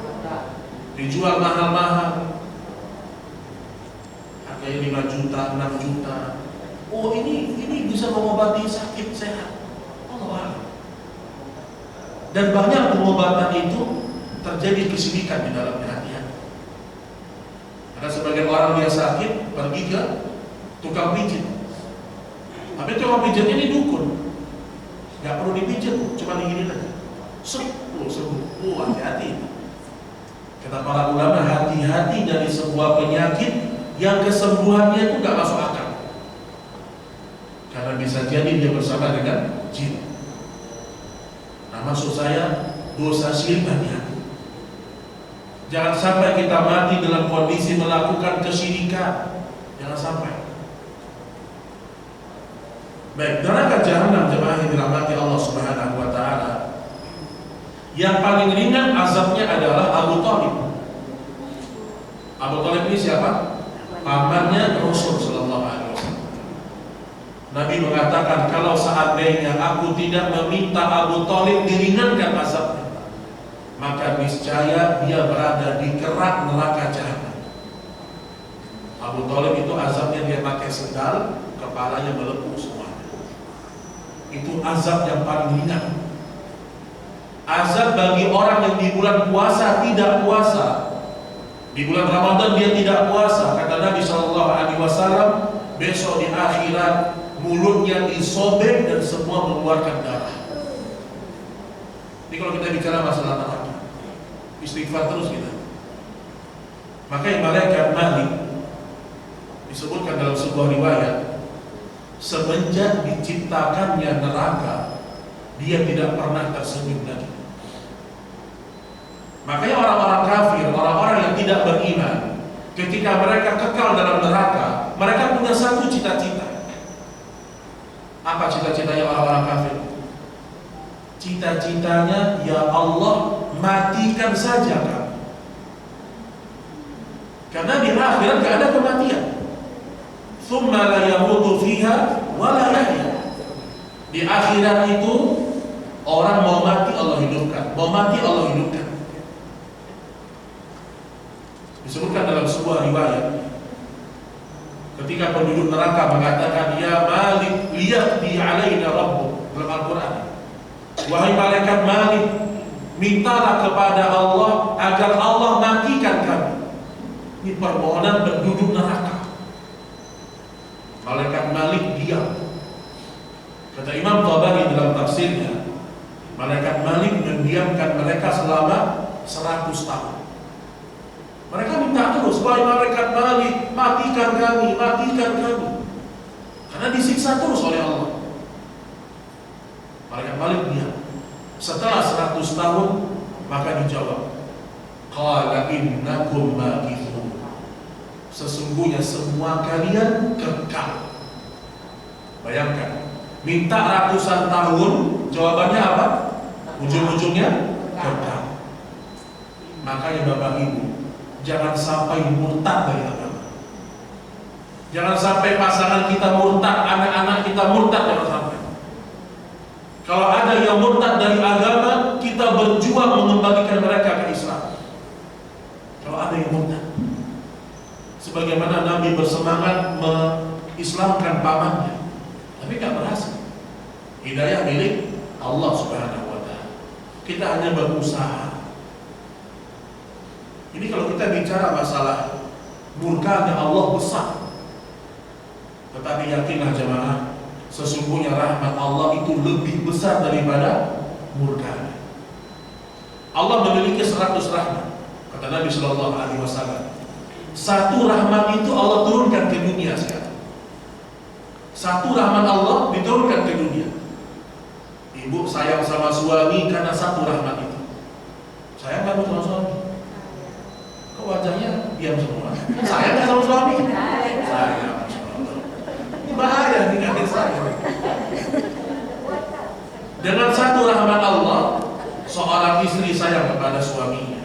Dijual mahal-mahal, harganya 5 juta, 6 juta. Oh ini bisa mengobati sakit, sehat. Allah a'lam. Dan banyak pengobatan itu terjadi kesyirikan di dalam hati-hati. Karena sebagian orang dia sakit pergi ke tukang pijit. Tapi tukang pijitnya ini dukun, nggak perlu dipijit, cuma digini aja. Sembuh. Hati-hati. Kata para ulama, hati-hati dari sebuah penyakit yang kesembuhannya itu nggak masuk akal. Karena bisa jadi dia bersama dengan jin. Nah, maksud saya dosa syirik, hati-hati. Jangan sampai kita mati dalam kondisi melakukan kesyirikan. Jangan sampai. Baik, neraka jahanam jemaah yang dirahmati Allah Subhanahu wa Ta'ala, yang paling ringan azabnya adalah Abu Thalib. Abu Thalib ini siapa? Pamannya Rasul sallallahu alaihi wasallam. Nabi mengatakan, kalau seandainya aku tidak meminta Abu Thalib diringankan azabnya, maka niscaya dia berada di kerak neraka jahanam. Abu Thalib itu azabnya dia pakai sendal, kepalanya melepuh semuanya. Itu azab yang paling ringan. Azab bagi orang yang di bulan puasa tidak puasa, Di bulan Ramadan dia tidak puasa, kata Nabi Shallallahu Alaihi Wasallam, besok di akhirat mulutnya disobek dan semua mengeluarkan darah. Ini kalau kita bicara masalah neraka, istighfar terus kita. Makanya malaikat Malik disebutkan dalam sebuah riwayat, semenjak diciptakannya neraka, dia tidak pernah tersenyum lagi. Makanya orang-orang kafir, orang-orang yang tidak beriman, ketika mereka kekal dalam neraka, mereka punya satu cita-cita. Apa cita-citanya orang-orang kafir? Cita-citanya, ya Allah, matikan saja kami. Karena di akhirat gak ada kematian. Tsumma la yamutu fiha wa la yahya. Di akhirat itu orang mau mati Allah hidupkan, mau mati Allah hidupkan. Disebutkan dalam sebuah riwayat, ketika penduduk neraka mengatakan, ya Malik liyaqdi alaina rabbuk, dalam Al-Quran, wahai malaikat Malik, mintalah kepada Allah agar Allah matikan kami. Ini permohonan penduduk neraka. Malaikat Malik diam. Kata Imam Tabari dalam tafsirnya, malaikat Malik mendiamkan mereka selama 100 tahun. Mereka minta terus, wahai malaikat Malik, matikan kami, matikan kami. Karena disiksa terus oleh Allah. Malaikat Malik diam. Setelah 100 tahun, maka dijawab, qala innakum makithun. Sesungguhnya semua kalian kekal. Bayangkan, minta ratusan tahun, jawabannya apa? Ujung-ujungnya kekal. Makanya Bapak Ibu, jangan sampai murtad dari agama. Jangan sampai pasangan kita murtad, anak-anak kita murtad, jangan sampai. Kalau ada yang murtad dari agama, kita berjuang mengembalikan mereka ke Islam. Kalau ada yang murtad, sebagaimana Nabi bersemangat mengislamkan pamannya, tapi gak berhasil. Hidayah milik Allah Subhanahu wa Ta'ala. Kita hanya berusaha. Ini kalau kita bicara masalah murkanya Allah besar. Tetapi yakinlah jemaah, sesungguhnya rahmat Allah itu lebih besar daripada murkanya. Allah memiliki 100 rahmat. Kata Nabi Shallallahu Alaihi Wasallam, satu rahmat itu Allah turunkan ke dunia sekarang. Satu rahmat Allah diturunkan ke dunia. Ibu sayang sama suami karena satu rahmat itu. Sayang kamu sama suami? Kok wajahnya diam semua? Sayang gak sama suami? Sayang. Ini bahaya nih kakek saya. Dengan satu rahmat Allah, seorang istri sayang kepada suaminya,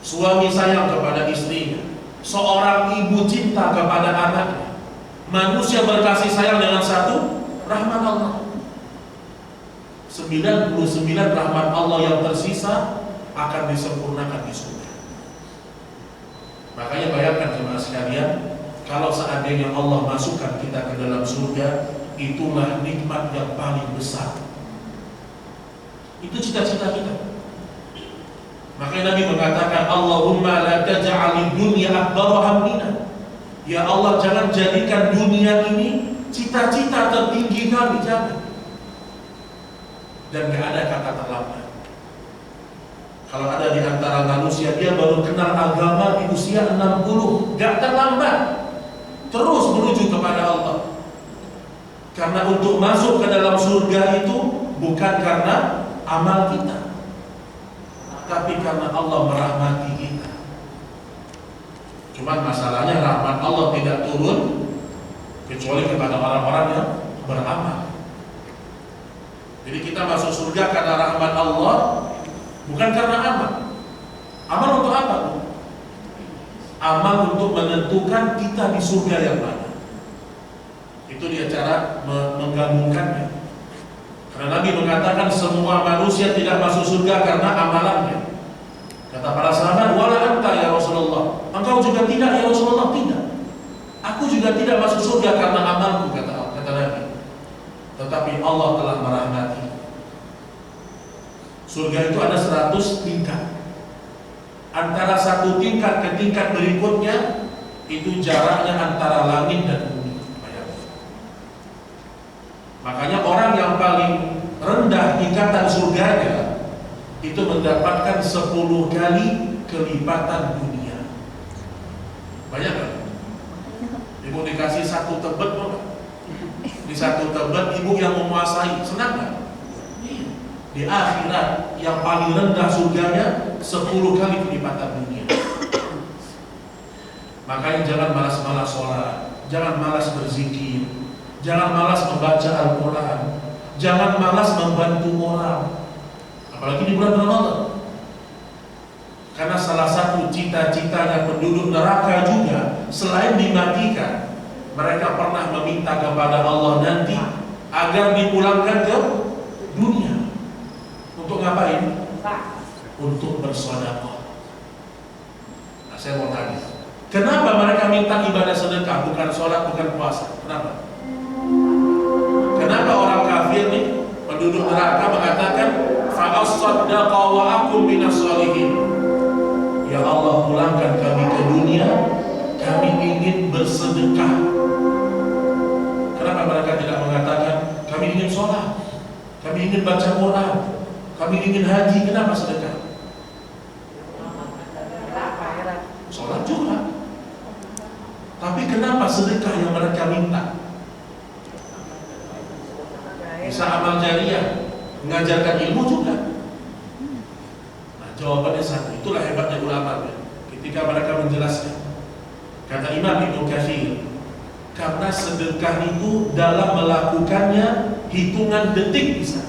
suami sayang kepada istrinya, seorang ibu cinta kepada anaknya, manusia berkasih sayang dengan satu rahmat Allah. 99 rahmat Allah yang tersisa akan disempurnakan di surga. Makanya bayangkan jemaah sekalian, kalau seandainya Allah masukkan kita ke dalam surga, itulah nikmat yang paling besar. Itu cita-cita kita. Makanya Nabi mengatakan, Allahumma la taj'alid dunya akbar hammina. Ya Allah, jangan jadikan dunia ini cita-cita tertinggi kami, jangan. Dan gak ada kata terlambat. Kalau ada di antara manusia, dia baru kenal agama di usia 60, gak terlambat. Terus menuju kepada Allah. Karena untuk masuk ke dalam surga itu bukan karena amal kita, tapi karena Allah merahmati kita. Cuman masalahnya rahmat Allah tidak turun kecuali kepada orang-orang yang beramal. Jadi kita masuk surga karena rahmat Allah, bukan karena amal. Amal untuk apa? Amal untuk menentukan kita di surga yang mana. Itu dia cara menggabungkannya. Karena Nabi mengatakan semua manusia tidak masuk surga karena amalannya. Kata para sahabat, wala anta ya Rasulullah. Engkau juga tidak ya Rasulullah? Tidak. Aku juga tidak masuk surga karena amalku, kata Nabi. Tetapi Allah telah merahmati. Surga itu ada 100 tingkat. Antara satu tingkat ke tingkat berikutnya itu jaraknya antara langit dan bumi. Makanya orang yang paling rendah tingkatan surganya itu mendapatkan 10 kali kelipatan dunia. Banyak kan? Ibu dikasih satu tebet, di satu tebet ibu yang menguasai, senang kan? Di akhirat yang paling rendah surganya 10 kali kelipatan dunia. Makanya jangan malas-malas sholat, jangan malas berzikir, jangan malas membaca Al-Quran, jangan malas membantu orang, apalagi di bulan Ramadan. Karena salah satu cita-citanya penduduk neraka juga, selain dimatikan, mereka pernah meminta kepada Allah nanti agar dipulangkan ke dunia. Untuk ngapain? Untuk bersedekah. Nah, saya mau tanya, kenapa mereka minta ibadah sedekah, bukan sholat, bukan puasa? Kenapa? Kenapa orang kafir nih, penduduk neraka mengatakan fa'as-saddaqa wa akum minas sholihin? Ya Allah, pulangkan kami ke dunia, kami ingin bersedekah. Kenapa mereka tidak mengatakan kami ingin sholat, kami ingin baca Quran, kami ingin haji? Kenapa sedekah? Sholat juga. Tapi kenapa sedekah yang mereka minta? Bisa amal jariah, mengajarkan ilmu juga. Nah, jawabannya satu. Itulah hebatnya ulama ketika mereka menjelaskan. Kata Imam Ibnu Katsir, karena sedekah itu dalam melakukannya hitungan detik bisa.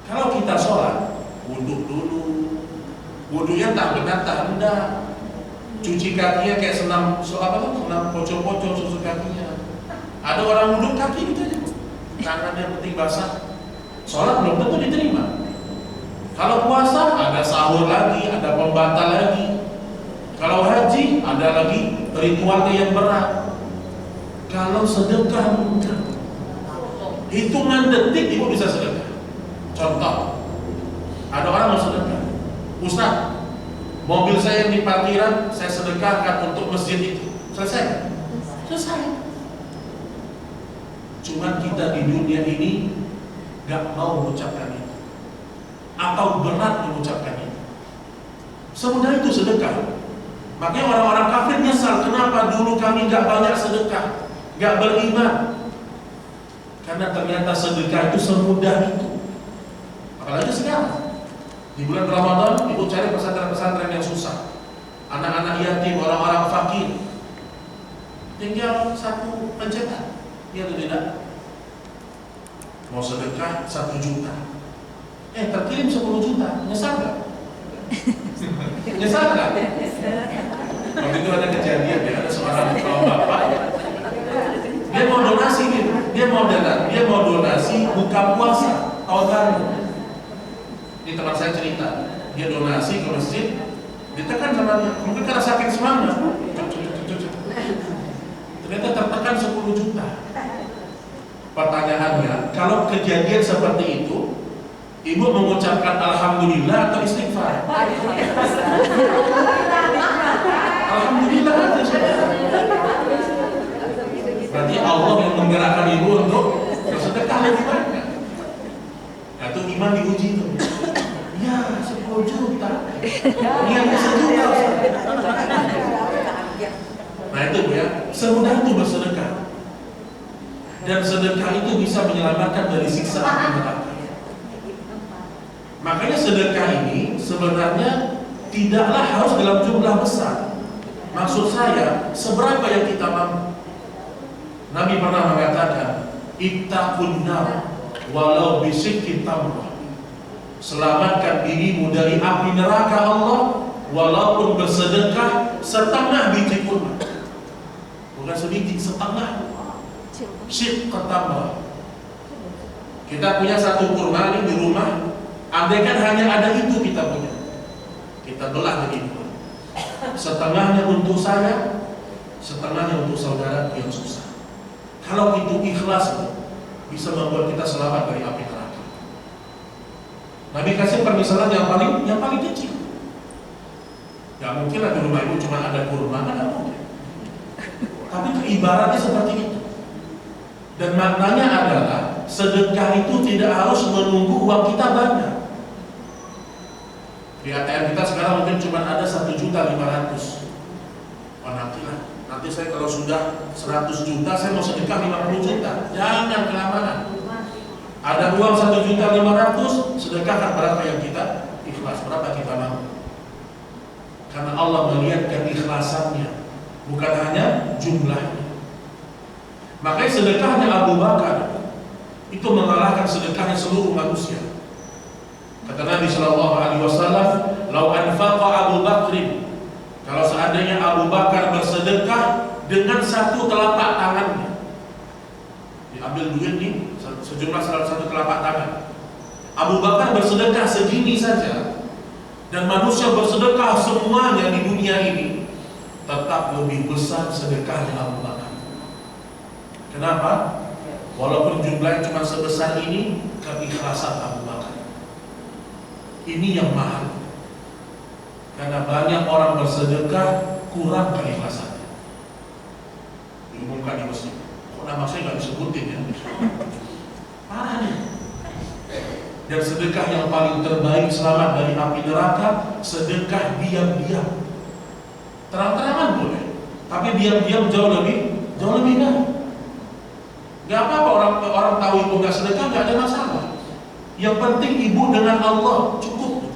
Kalau kita sholat, wudhu dulu, wudhunya tak benar tak rendah, cuci kakinya kayak senam pocong-pocong susu kakinya. Ada orang wudhu kaki gitu aja, tangannya penting basah, sholat belum tentu diterima. Kalau puasa ada sahur lagi, ada pembatal lagi. Kalau haji ada lagi ritualnya yang berat. Kalau sedekah enggak, hitungan detik ibu bisa sedekah. Contoh, ada orang mau sedekah, Ustaz, mobil saya yang di parkiran saya sedekahkan untuk masjid itu. Selesai? Selesai. Cuman kita di dunia ini gak mau mengucapkan itu, atau berat mengucapkan itu. Semudah itu sedekah. Makanya orang-orang kafir nyesal, kenapa dulu kami gak banyak sedekah, gak beriman. Karena ternyata sedekah itu semudah itu. Apalagi sekarang di bulan Ramadan, ibu cari pesantren-pesantren yang susah, anak-anak yatim, orang-orang fakir, tinggal satu pencetak, ya atau tidak? Mau sedekah 1 juta, terkirim 10 juta, nyesal nggak? Nyesal nggak? Waktu itu ada kejadian ya, ada seorang bapak, dia mau donasi gitu, dia mau donasi buka puasa tahun baru. Ini teman saya cerita, dia donasi ke masjid, ditekan sama dia, mungkin karena saking semangat, ternyata tertekan 10 juta. Pertanyaannya, kalau kejadian seperti itu, ibu mengucapkan alhamdulillah atau istighfar? Alhamdulillah aja sudah. Berarti Allah yang menggerakkan ibu untuk bersedekah lebih banyak. Nah, itu iman diuji itu. Ya, 10 juta. Iya, 1 juta. Nah itu ya, semudah itu bersedekah. Dan sedekah itu bisa menyelamatkan dari siksa api neraka. Makanya sedekah ini sebenarnya tidaklah harus dalam jumlah besar. Maksud saya, seberapa yang kita mampu. Nabi pernah mengatakan, ittaqun nar walau bisikki tamrah. Selamatkan dirimu dari api neraka Allah walaupun bersedekah setengah biji kurma. Bukan sebiji, setengah. Syik tamrah. Kita punya 1 kurma ini di rumah, andaikan hanya ada itu kita punya, kita belah jadi 2. Setengahnya untuk saya, setengahnya untuk saudara yang susah. Kalau itu ikhlas, bisa membuat kita selamat dari api neraka. Nabi kasih permisalan yang paling kecil. Gak mungkin lah di rumah ibu cuma ada kurma, kan gak mungkin. Tapi ibaratnya seperti itu. Dan maknanya adalah sedekah itu tidak harus menunggu uang kita banyak. Di ATM kita sekarang mungkin cuma ada 1.500.000. Oh nanti saya kalau sudah 100 juta saya mau sedekah 50 juta. Jangan kelamaan. Ada uang 1.500.000, sedekahkan berapa yang kita ikhlas, berapa kita mau. Karena Allah melihat keikhlasannya, bukan hanya jumlahnya. Makanya sedekahnya Abu Bakar itu mengalahkan sedekahnya seluruh manusia. Kata Nabi Shallallahu Alaihi Wasallam, "Lau anfaqa Abu Bakrin," kalau seandainya Abu Bakar bersedekah dengan satu telapak tangannya, diambil duit nih sejumlah satu telapak tangan. Abu Bakar bersedekah segini saja, dan manusia bersedekah semuanya di dunia ini, tetap lebih besar sedekahnya Abu Bakar. Kenapa? Walaupun jumlahnya cuma sebesar ini, keikhlasan Abu Bakar ini yang mahal. Karena banyak orang bersedekah kurang keikhlasannya. Diumumkan di masjid. Kok nama saya nggak disebutin ya? Parah nih. Dan sedekah yang paling terbaik selamat dari api neraka, sedekah diam-diam. Terang-terangan boleh, tapi diam-diam jauh lebih baik. Gak apa-apa orang tahu ibu gak sedekah, gak ada masalah. Yang penting ibu dengan Allah cukup.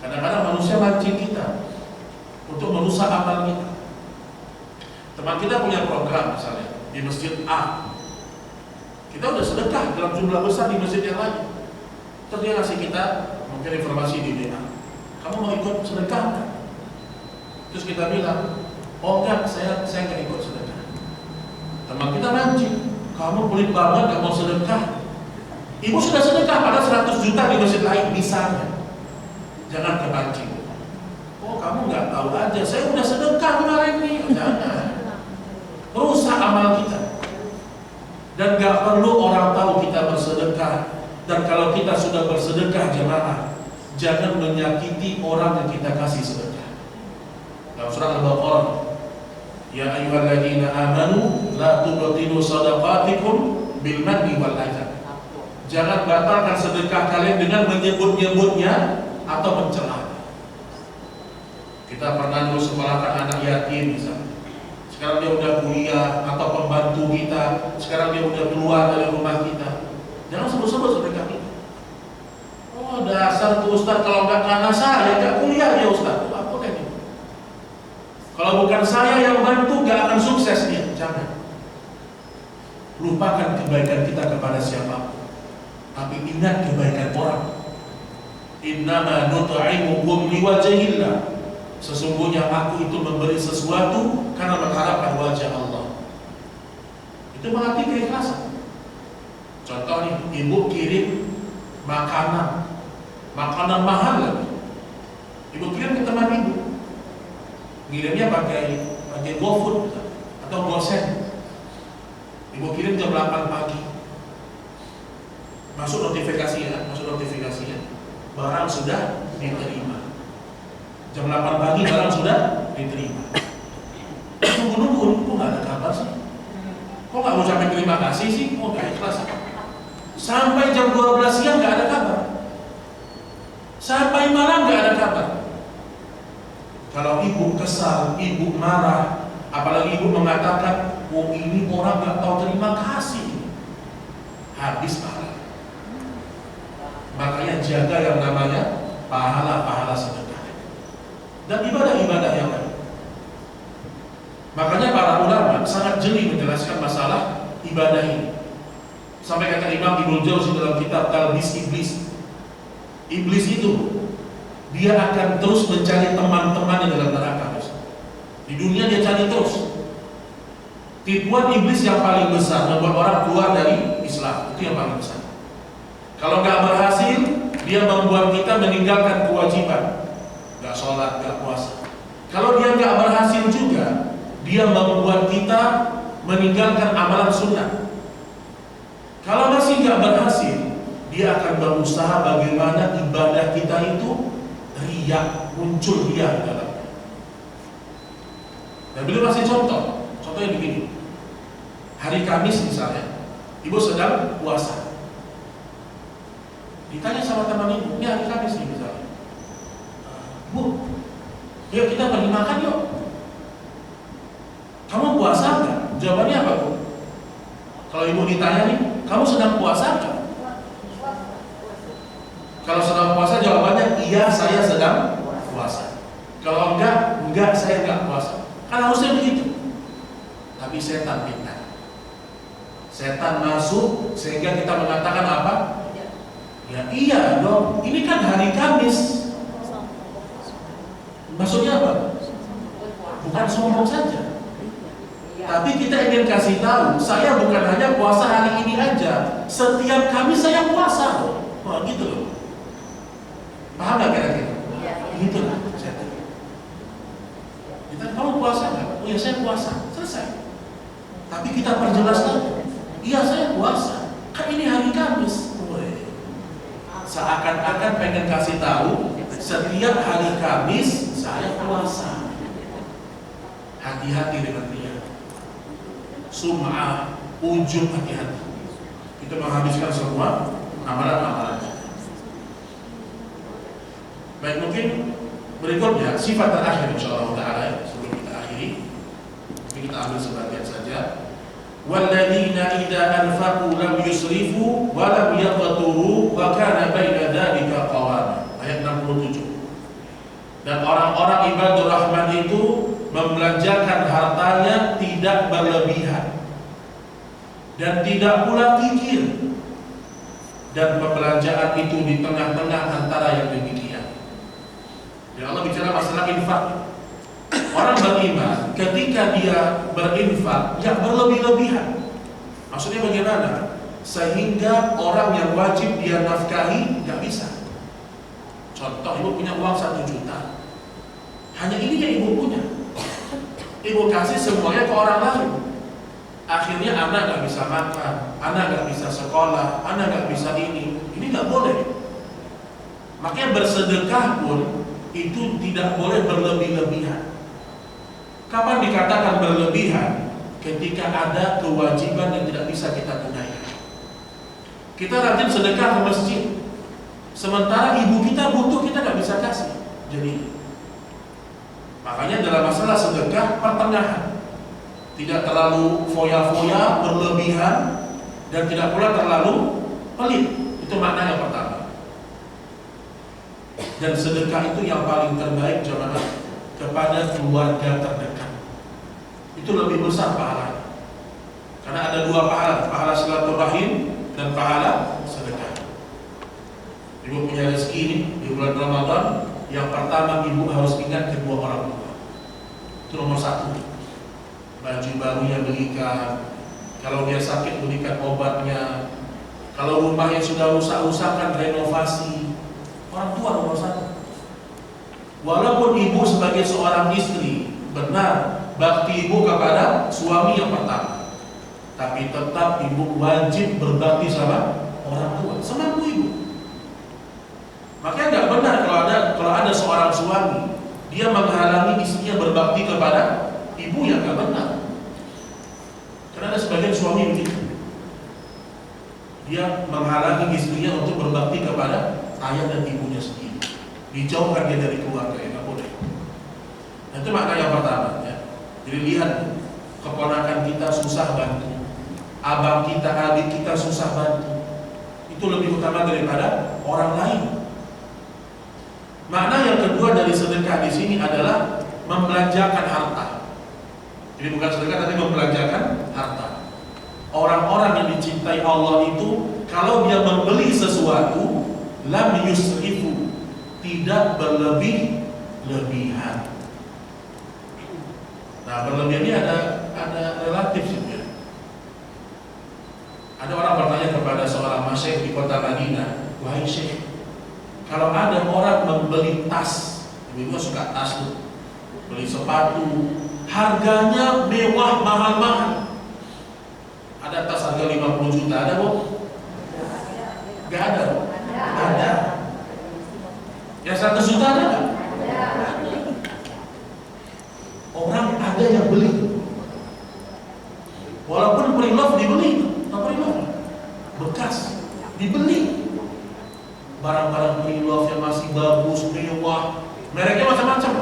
Kadang-kadang manusia mancing kita untuk merusak amal kita. Teman kita punya program misalnya di masjid A, kita udah sedekah dalam jumlah besar di masjid yang lain. Terus dia ngasih kita mungkin informasi di WA, kamu mau ikut sedekah kan? Terus kita bilang, oh enggak, saya nggak ikut sedekah. Teman kita mancing, kamu pelit banget gak mau sedekah. Ibu sudah sedekah pada 100 juta di masjid lain misalnya. Jangan kepancing. Oh kamu gak tahu aja, saya udah sedekah kemarin nih. Jangan. Rusak amal kita. Dan gak perlu orang tahu kita bersedekah. Dan kalau kita sudah bersedekah jemaah, jangan menyakiti orang yang kita kasih sedekah. Dalam surah Al-Baqarah, ya ayyuhalladzina amanu la tubtilu shadaqatikum bil manni wal adha. Jangan batalkan sedekah kalian dengan menyebut-nyebutnya atau mencela. Kita pernah dulu sekolahkan anak yatim misalnya. Sekarang dia udah kuliah, atau pembantu kita, sekarang dia udah keluar dari rumah kita. Jangan sebut-sebut sedekah kita. Oh dasar tuh Ustaz, kalau nggak karena saya nggak kuliah dia Ustaz. Apa kayak gitu? Kalau bukan saya yang bantu, gak akan sukses dia. Jangan. Lupakan kebaikan kita kepada siapapun, tapi ingat kebaikan orang. Innama nut'imukum liwajhillah. Sesungguhnya aku itu memberi sesuatu karena mengharapkan wajah Allah. Itu berarti keikhlasan. Contoh nih, ibu kirim makanan mahal lagi. Ibu kirim ke teman ibu. Ngirimnya pakai GoFood atau GoSend. Ibu kirim jam 8 pagi. Masuk notifikasinya, barang sudah diterima. Jam 8 pagi barang sudah diterima. Nunggu, kok nggak ada kabar sih? Kok nggak ucapin terima kasih sih? Kok nggak ikhlas? Sampai jam 12 siang nggak ada kabar. Sampai malam nggak ada kabar. Kalau ibu kesal, ibu marah, apalagi ibu mengatakan, oh ini orang nggak tahu terima kasih, habis pahala. Makanya jaga yang namanya pahala sedekah dan ibadah-ibadah yang lain. Makanya para ulama sangat jeli menjelaskan masalah ibadah ini. Sampai kata Imam Ibnu Jauzi dalam kitab Talbis Iblis, iblis itu dia akan terus mencari teman-teman dalam neraka. Di dunia dia cari terus. Tipuan iblis yang paling besar membuat orang keluar dari Islam, itu yang paling besar. Kalau nggak berhasil, dia membuat kita meninggalkan kewajiban, nggak sholat, nggak puasa. Kalau dia nggak berhasil juga, dia membuat kita meninggalkan amalan sunnah. Kalau masih nggak berhasil, dia akan berusaha bagaimana ibadah kita itu riya, muncul riya di dalamnya. Dan beliau kasih contohnya begini. Hari Kamis misalnya, ibu sedang puasa. Ditanya sama teman ibu, ini hari Kamis nih misalnya, Bu, yuk kita pergi makan yuk. Kamu puasa nggak? Jawabannya apa, Bu? Kalau ibu ditanya nih, kamu sedang puasa nggak? Kalau sedang puasa jawabannya iya, saya sedang puasa. Kalau enggak saya enggak puasa. Kan harusnya begitu. Tapi setan pintar. Setan masuk sehingga kita mengatakan apa? Ya iya dong, ini kan hari Kamis. Maksudnya apa? Bukan sombong saja. Tapi kita ingin kasih tahu, saya bukan hanya puasa hari ini aja. Setiap Kamis saya puasa. Wah gitu loh. Paham gak kira-kira? Gitu lah setan. Kita, kamu puasa nggak? Oh ya saya puasa. Selesai. Tapi kita perjelas lagi. Iya saya puasa. Kan ini hari Kamis. Seakan-akan pengen kasih tahu setiap hari Kamis saya puasa. Hati-hati dengan dia. Sum'ah, ujub, hati-hati. Kita menghabiskan semua amalan-amalan. Baik, mungkin berikutnya sifat terakhir insyaallah taala sebelum kita akhiri. Mungkin kita ambil sebagian saja. Walladzina idza anfaqu lam yusrifu wa lam yaqturu wa kana baina dzalika qawama. Ayat 67. Dan orang-orang ibadur rahman itu membelanjakan hartanya tidak berlebihan dan tidak pula kikir, dan pembelanjaan itu di tengah-tengah antara yang demikian. Ya Allah bicara masalah infak. Orang beriman ketika dia berinfak yang berlebih-lebihan. Maksudnya bagaimana? Sehingga orang yang wajib dia nafkahi nggak bisa. Contoh, ibu punya uang 1 juta. Hanya ini yang ibu punya. Ibu kasih semuanya ke orang lain. Akhirnya anak nggak bisa makan, anak nggak bisa sekolah, anak nggak bisa ini. Ini nggak boleh. Makanya bersedekah pun itu tidak boleh berlebih-lebihan. Kapan dikatakan berlebihan? Ketika ada kewajiban yang tidak bisa kita tunaikan. Kita rajin sedekah ke masjid, sementara ibu kita butuh, kita nggak bisa kasih. Jadi makanya dalam masalah sedekah pertengahan, tidak terlalu foya-foya berlebihan dan tidak pula terlalu pelit. Itu makna yang pertama. Dan sedekah itu yang paling terbaik jemaah kepada keluarga terdekat. Itu lebih besar pahalanya. Karena ada 2 pahala, pahala silaturahim dan pahala sedekah. Ibu punya rezeki ini di bulan Ramadan, yang pertama ibu harus ingat kedua orang tua. Itu nomor 1. Baju barunya belikan, kalau dia sakit belikan obatnya, kalau rumahnya sudah rusak-rusakan renovasi. Orang tua nomor 1. Walaupun ibu sebagai seorang istri benar bakti ibu kepada suami yang pertama, tapi tetap ibu wajib berbakti sama orang tua, semampu ibu. Makanya nggak benar kalau ada seorang suami dia menghalangi istrinya berbakti kepada ibu, yang nggak benar. Karena ada sebagian suami begitu, dia menghalangi istrinya untuk berbakti kepada ayah dan ibunya sendiri, dijauhkan dia dari keluarga, yang nggak boleh. Nah, itu makna yang pertama ya. Jadi lihat, keponakan kita susah bantu, abang kita, adik kita susah bantu, itu lebih utama daripada orang lain. Makna yang kedua dari sedekah di sini adalah membelanjakan harta. Jadi bukan sedekah tapi membelanjakan harta. Orang-orang yang dicintai Allah itu kalau dia membeli sesuatu lam yusrifu, tidak berlebih-lebihan. Nah, berlebihan ini ada relatif sebenarnya. Ada orang bertanya kepada seorang masyayikh di kota Madinah, "Wahai syekh, kalau ada orang membeli tas, ibu suka tas tuh, beli sepatu, harganya mewah, mahal-mahal. Ada tas harga 50 juta, ada bu? Gak ada. Ada. Yang 100 juta ada nggak? Orang ada yang beli. Walaupun pre-love dibeli, pre-love bekas dibeli. Barang-barang pre-love yang masih bagus, mewah, mereknya macam-macam,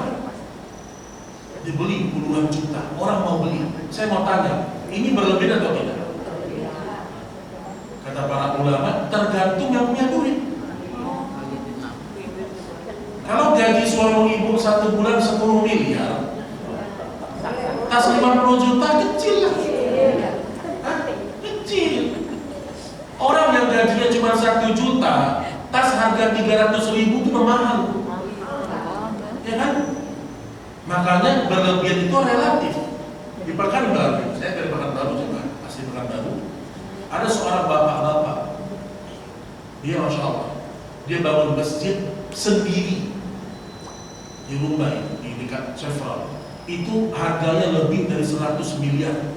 dibeli puluhan juta. Orang mau beli. Saya mau tanya, ini berlebihan atau tidak? Kata para ulama, tergantung yang punya duit. Kalau gaji suami ibu 1 bulan 10 miliar, tas 50 juta kecil lah. Kecil. Orang yang gajinya cuma 1 juta, tas harga 300.000 itu mahal. Ya kan? Makanya berlebihan itu relatif. Di Pekanbaru, saya dari Pekanbaru juga, asli Pekanbaru. Ada seorang bapak-bapak, dia Masya Allah, dia bangun masjid sendiri di Mumbai, di dekat Chevron. Itu harganya lebih dari 100 miliar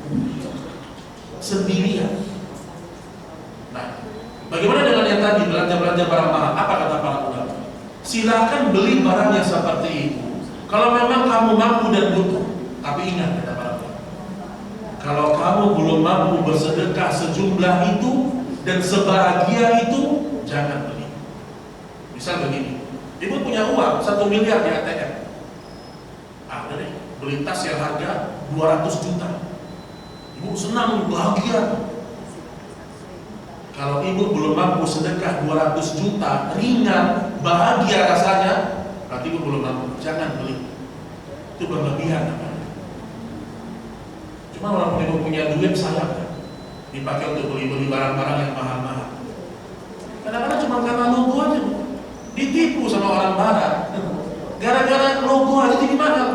sendirian. Nah, bagaimana dengan yang tadi belanja-belanja barang mahal? Apa kata para ulama? Silakan beli barang yang seperti itu kalau memang kamu mampu dan butuh. Tapi ingat, kata para ulama, kalau kamu belum mampu bersedekah sejumlah itu dan sebahagia itu, jangan beli. Misal begini, ibu punya uang 1 miliar di ATM, udah deh, beli tas yang harga 200 juta. Ibu senang, bahagia. Kalau ibu belum mampu sedekah 200 juta, ringan, bahagia rasanya, berarti ibu belum mampu. Jangan beli. Itu berlebihan. Cuma walaupun ibu punya duit, sayang dipakai untuk beli-beli barang-barang yang mahal-mahal. Kadang-kadang cuma karena logo aja, ditipu sama orang barat. Gara-gara logo aja jadi mahal.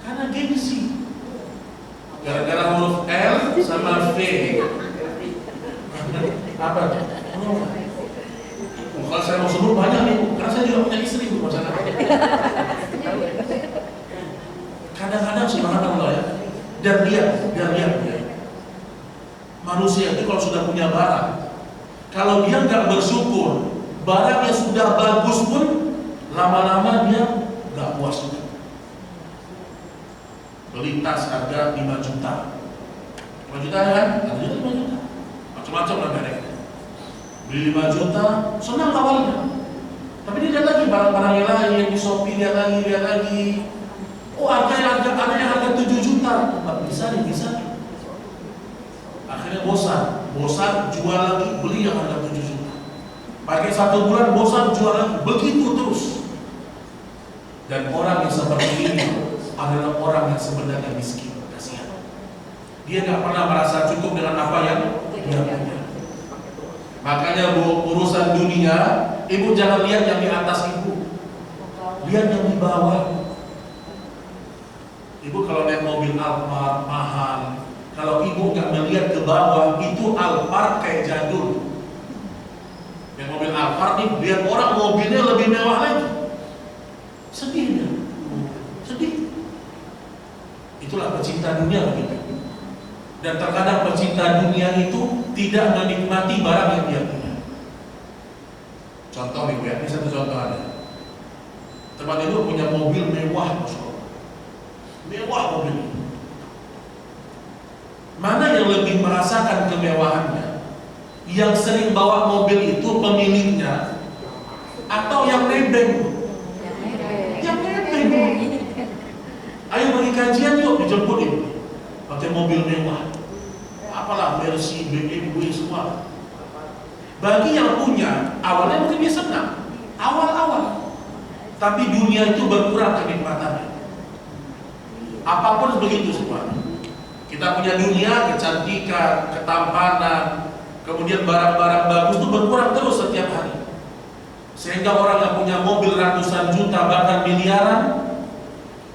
Karena gengsi. Gara-gara huruf L sama V. Apa? Kalau saya mau sebut banyak nih, karena saya juga punya istri bu, masalah. Kadang-kadang subhanallah ya, dan lihat manusia itu kalau sudah punya barang, kalau dia nggak bersyukur, barangnya sudah bagus pun lama-lama dia nggak puas juga. Beli tas harga 5 juta, 5 juta kan? Harga 5 juta, macam-macam lah mereknya. Beli 5 juta, senang awalnya. Tapi dia lihat lagi barang-barang yang lain di Shopee, lihat lagi. Oh, ada yang harga 7 juta, nggak bisa nih. Akhirnya bosan, jual lagi, beli yang harga 7 juta. Pakai 1 bulan, bosan, jual lagi, begitu terus. Dan orang yang seperti ini adalah orang yang sebenarnya miskin, kasihan. Dia nggak pernah merasa cukup dengan apa yang dia punya. Makanya urusan dunia, ibu jangan lihat yang di atas ibu, lihat yang di bawah. Ibu kalau naik mobil Alphard mahal, kalau ibu nggak melihat ke bawah, itu Alphard kayak jadul. Yang mobil Alphard nih, lihat orang mobilnya lebih mewah lagi, sedih. Itulah pecinta dunia begitu. Dan terkadang pecinta dunia itu tidak menikmati barang yang dia punya. Contoh ibu ya, ini satu contoh ada. Teman ibu punya mobil mewah, Masya Allah. Mewah mobil. Mana yang lebih merasakan kemewahannya? Yang sering bawa mobil itu pemiliknya, atau yang nebeng? Yang nebeng. Ayo bagi kajian yuk, dijemput ibu pakai mobil mewah, apalah Mercy, BMW semua. Bagi yang punya, awalnya mungkin dia senang, awal-awal, tapi dunia itu berkurang kenikmatannya. Apapun begitu semua. Kita punya dunia, kecantikan, ketampanan, kemudian barang-barang bagus itu berkurang terus setiap hari. Sehingga orang yang punya mobil ratusan juta bahkan miliaran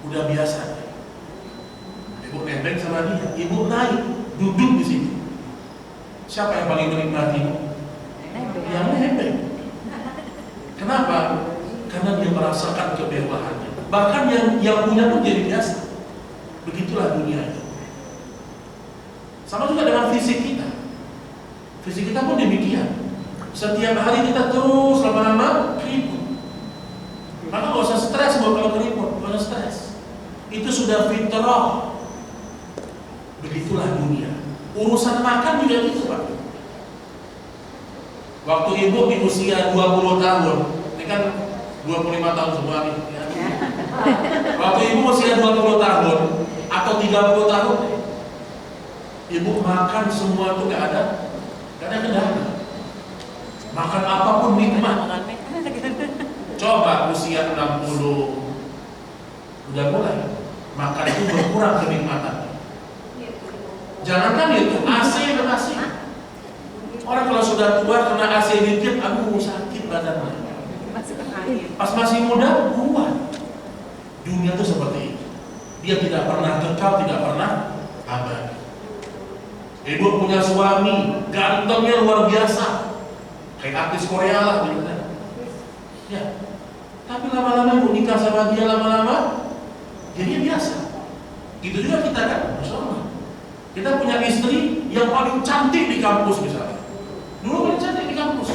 udah biasa. Ibu nebeng sama dia, ibu naik, duduk di sini. Siapa yang paling menikmati? Yang nebeng. Kenapa? Karena dia merasakan kemewahannya. Bahkan yang punya pun jadi biasa. Begitulah dunia itu. Sama juga dengan fisik kita. Fisik kita pun demikian. Setiap hari kita terus lama-lama keriput. Maka gak usah stres kalau keriput, gak usah stres. Itu sudah fitrah. Begitulah dunia. Urusan makan juga gitu, Pak. Waktu ibu di usia 20 tahun, ini kan 25 tahun semua nih. Waktu ibu usia 20 tahun atau 30 tahun, ibu makan semua itu gak ada kendala. Makan apapun nikmat. Coba usia 60 udah mulai makan itu berkurang kenikmatan. Jangankan itu, AC dan AC. Orang kalau sudah tua kena AC dikit, aduh sakit badannya. Pas masih muda, kuat. Dunia itu seperti itu. Dia tidak pernah kekal, tidak pernah abadi. Ibu punya suami, gantengnya luar biasa. Kayak artis Korea lah gitu kan. Ya. Tapi lama-lama ibu nikah sama dia, lama-lama jadi biasa. Gitu juga kita kan, Masya Allah. Kita punya istri yang paling cantik di kampus misalnya. Dulu paling cantik di kampus.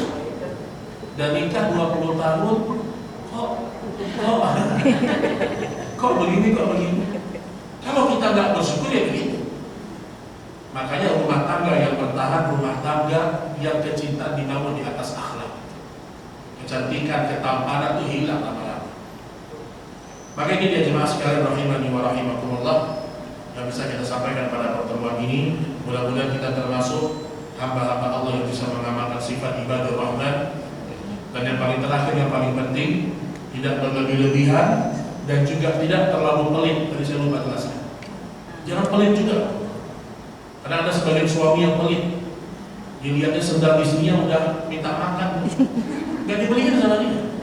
Dan nikah 20 tahun, kok begini. Kalau kita nggak bersyukur ya begitu. Makanya rumah tangga yang bertahan, rumah tangga yang kecintaan dibangun di atas akhlak. Kecantikan, ketampanan itu hilang lama-lama. Maka ini dia jemaah sekalian rahimani wa rahimakumullah yang bisa kita sampaikan pada pertemuan ini. Mudah-mudahan kita termasuk hamba-hamba Allah yang bisa mengamalkan sifat ibadah rahman. Dan yang paling terakhir, yang paling penting, tidak berlebih-lebihan dan juga tidak terlalu pelit. Tadi saya lupa jelaskan. Jangan pelit juga. Karena ada sebagian suami yang pelit. Dilihatnya sendal istrinya udah minta makan, gak dibeliin sama dia.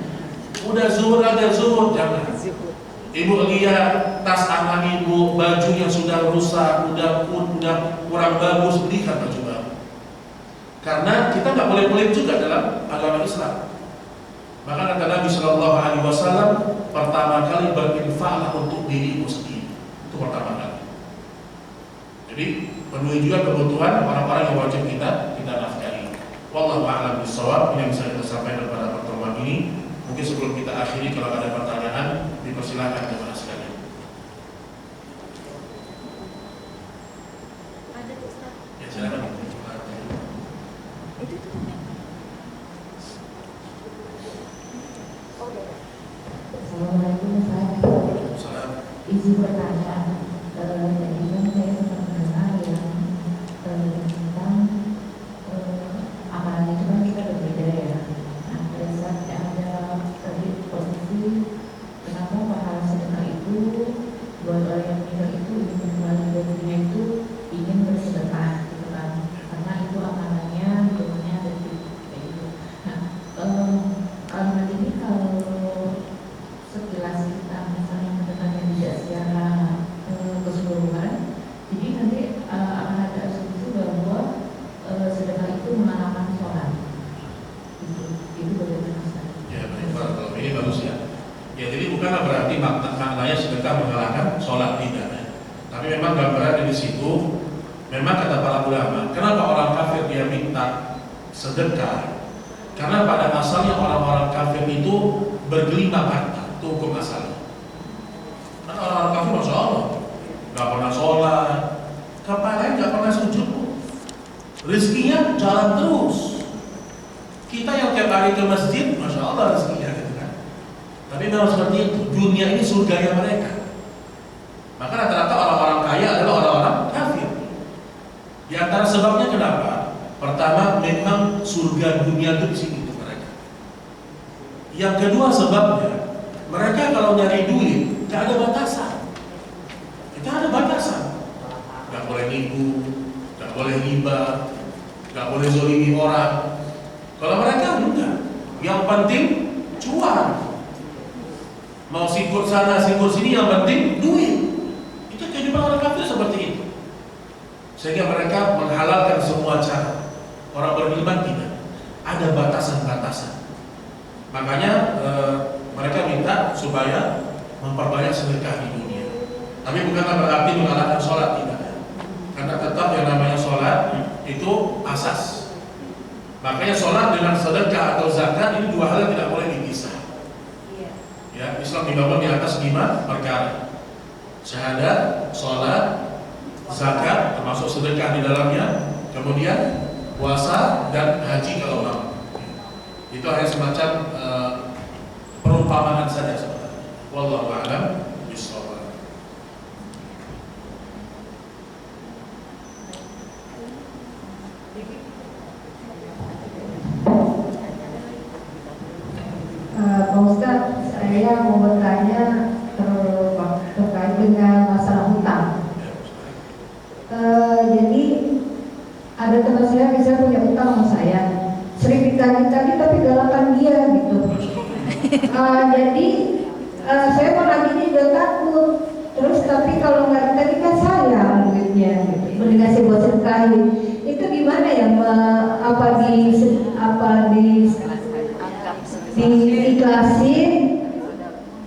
Udah zuhur aja zuhur, jangan. Ibu lihat tas anak ibu, baju yang sudah rusak, udah kurang bagus, belikan baju baru. Karena kita nggak boleh pelit juga dalam agama Islam. Maka kata Nabi Shallallahu Alaihi Wasallam, pertama kali berinfaklah untuk dirimu sendiri. Itu pertama kali. Jadi penuhi juga kebutuhan orang-orang yang wajib kita nafkahi. Wallahu a'lam bishawab. Ini yang bisa kita sampaikan pada pertemuan ini. Mungkin sebelum kita akhiri, kalau ada pertanyaan, dipersilakan jemaah sekalian. Ada Ustaz. Ya silakan. Itu tuh. Assalamualaikum Ustaz. Salam. Izin bertanya, tadi kan saya sempat mendengar yang tentang amalan itu kan kita berbeda ya. Nah, pada saat ada tadi posisi kenapa pahala sedekah itu buat orang yang meninggal itu ingin kembali ke dunia itu ingin bersedekah gitu kan? Karena itu amalannya doanya ada di kayak gitu. Nah, kalimat ini kalau sekilas kita misalnya mendengarnya tidak secara keseluruhan, jadi nanti akan ada asumsi bahwa sedekah itu mengalahkan sholat. Itu bagaimana Ustaz? Ya baik, kalau ini bagus ya. Ya jadi bukanlah berarti maknanya sedekah mengalahkan sholat, tidak. Tapi memang gambaran di situ. Memang kata para ulama, kenapa orang kafir dia minta sedekah? Karena pada asalnya orang-orang kafir itu bergelimang harta, itu hukum asalnya. Karena orang-orang kafir Masya Allah gak pernah sholat, kapan gak pernah sujud, rezekinya jalan terus. Kita yang tiap hari ke masjid, Masya Allah rezekinya gitu kan. Tapi memang seperti itu, dunia ini surganya mereka. Maka rata-rata orang-orang kaya adalah orang-orang kafir. Di antara sebabnya kenapa? Pertama, memang surga dunia itu di sini untuk mereka. Yang kedua sebabnya, mereka kalau nyari duit, gak ada batasan. Kita ada batasan. Gak boleh nipu, gak boleh riba, gak boleh zolimi orang. Kalau mereka enggak. Yang penting cuan. Mau sikut sana, sikut sini, yang penting duit. Itu kehidupan orang kafir seperti itu. Sehingga mereka menghalalkan semua cara. Orang beriman tidak. Ada batasan-batasan. Makanya mereka minta supaya memperbanyak sedekah di dunia. Tapi bukanlah berarti mengalahkan sholat, tidak. Karena tetap yang namanya sholat itu asas. Makanya sholat dengan sedekah atau zakat ini dua hal yang tidak boleh dipisah. Ya, Islam dibangun di atas 5 perkara: syahadat, sholat, zakat termasuk sedekah di dalamnya, kemudian puasa dan haji kalau mau. Itu hanya semacam perumpamaan saja sebenarnya. Wallahu a'lam bishawab. Pak Ustadz, saya mau bertanya terkait dengan masalah hutang. Jadi ada teman saya bisa punya hutang sama saya, sering ditagih-tagih tapi galakan dia gitu. Jadi saya mau lagi juga takut. Terus tapi kalau nggak ditagih kan sayang duitnya, gitu. Mendingan saya buat sedekahin. Itu gimana ya? Diikhlasin,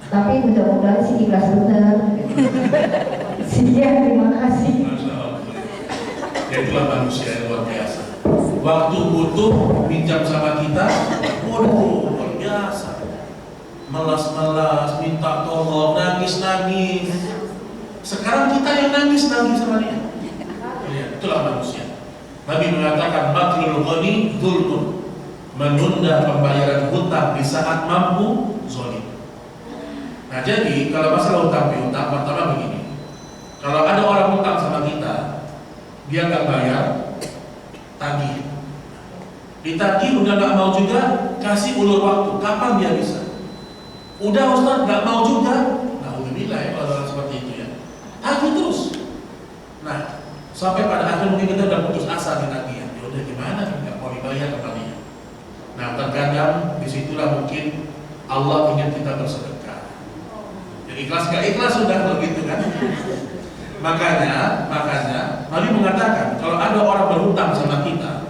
tapi mudah-mudahan sih ikhlas benar. Sekian, terima kasih. Ya, itulah manusia yang luar biasa. Waktu butuh pinjam sama kita, waduh luar biasa. Melas-melas, minta tolong, nangis-nangis. Sekarang kita yang nangis-nangis sama dia. Ya, itulah manusia. Nabi mengatakan matlul ghani dzulmun. Menunda pembayaran hutang di saat mampu zalim. Nah, jadi kalau masalah hutang piutang, pertama begini. Kalau ada orang hutang sama kita, dia nggak bayar, tagih. Ditagih udah nggak mau juga, kasih ulur waktu. Kapan dia bisa? Udah Ustaz nggak mau juga. Nah, alhamdulillah ya kalau orang seperti itu ya. Tagih terus. Nah, sampai pada akhir mungkin kita udah putus asa di tagihan. Ya udah gimana? Nggak mau dibayar kembali. Nah, terkadang disitulah mungkin Allah ingin kita bersedekah. Jadi ikhlas gak ikhlas sudah begitu kan? Makanya Nabi mengatakan kalau ada orang berhutang sama kita,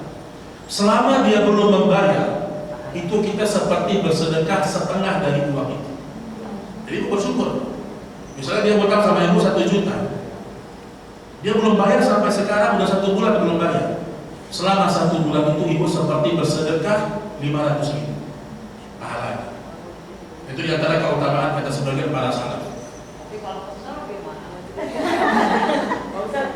selama dia belum membayar, itu kita seperti bersedekah setengah dari uang itu. Jadi bersyukur. Misalnya dia hutang sama ibu 1 juta, dia belum bayar sampai sekarang, udah 1 bulan belum bayar. Selama 1 bulan itu ibu seperti bersedekah 500.000 pahala. Itu diantara keutamaan kata sebagian para salaf. Tapi kalau besar bagaimana?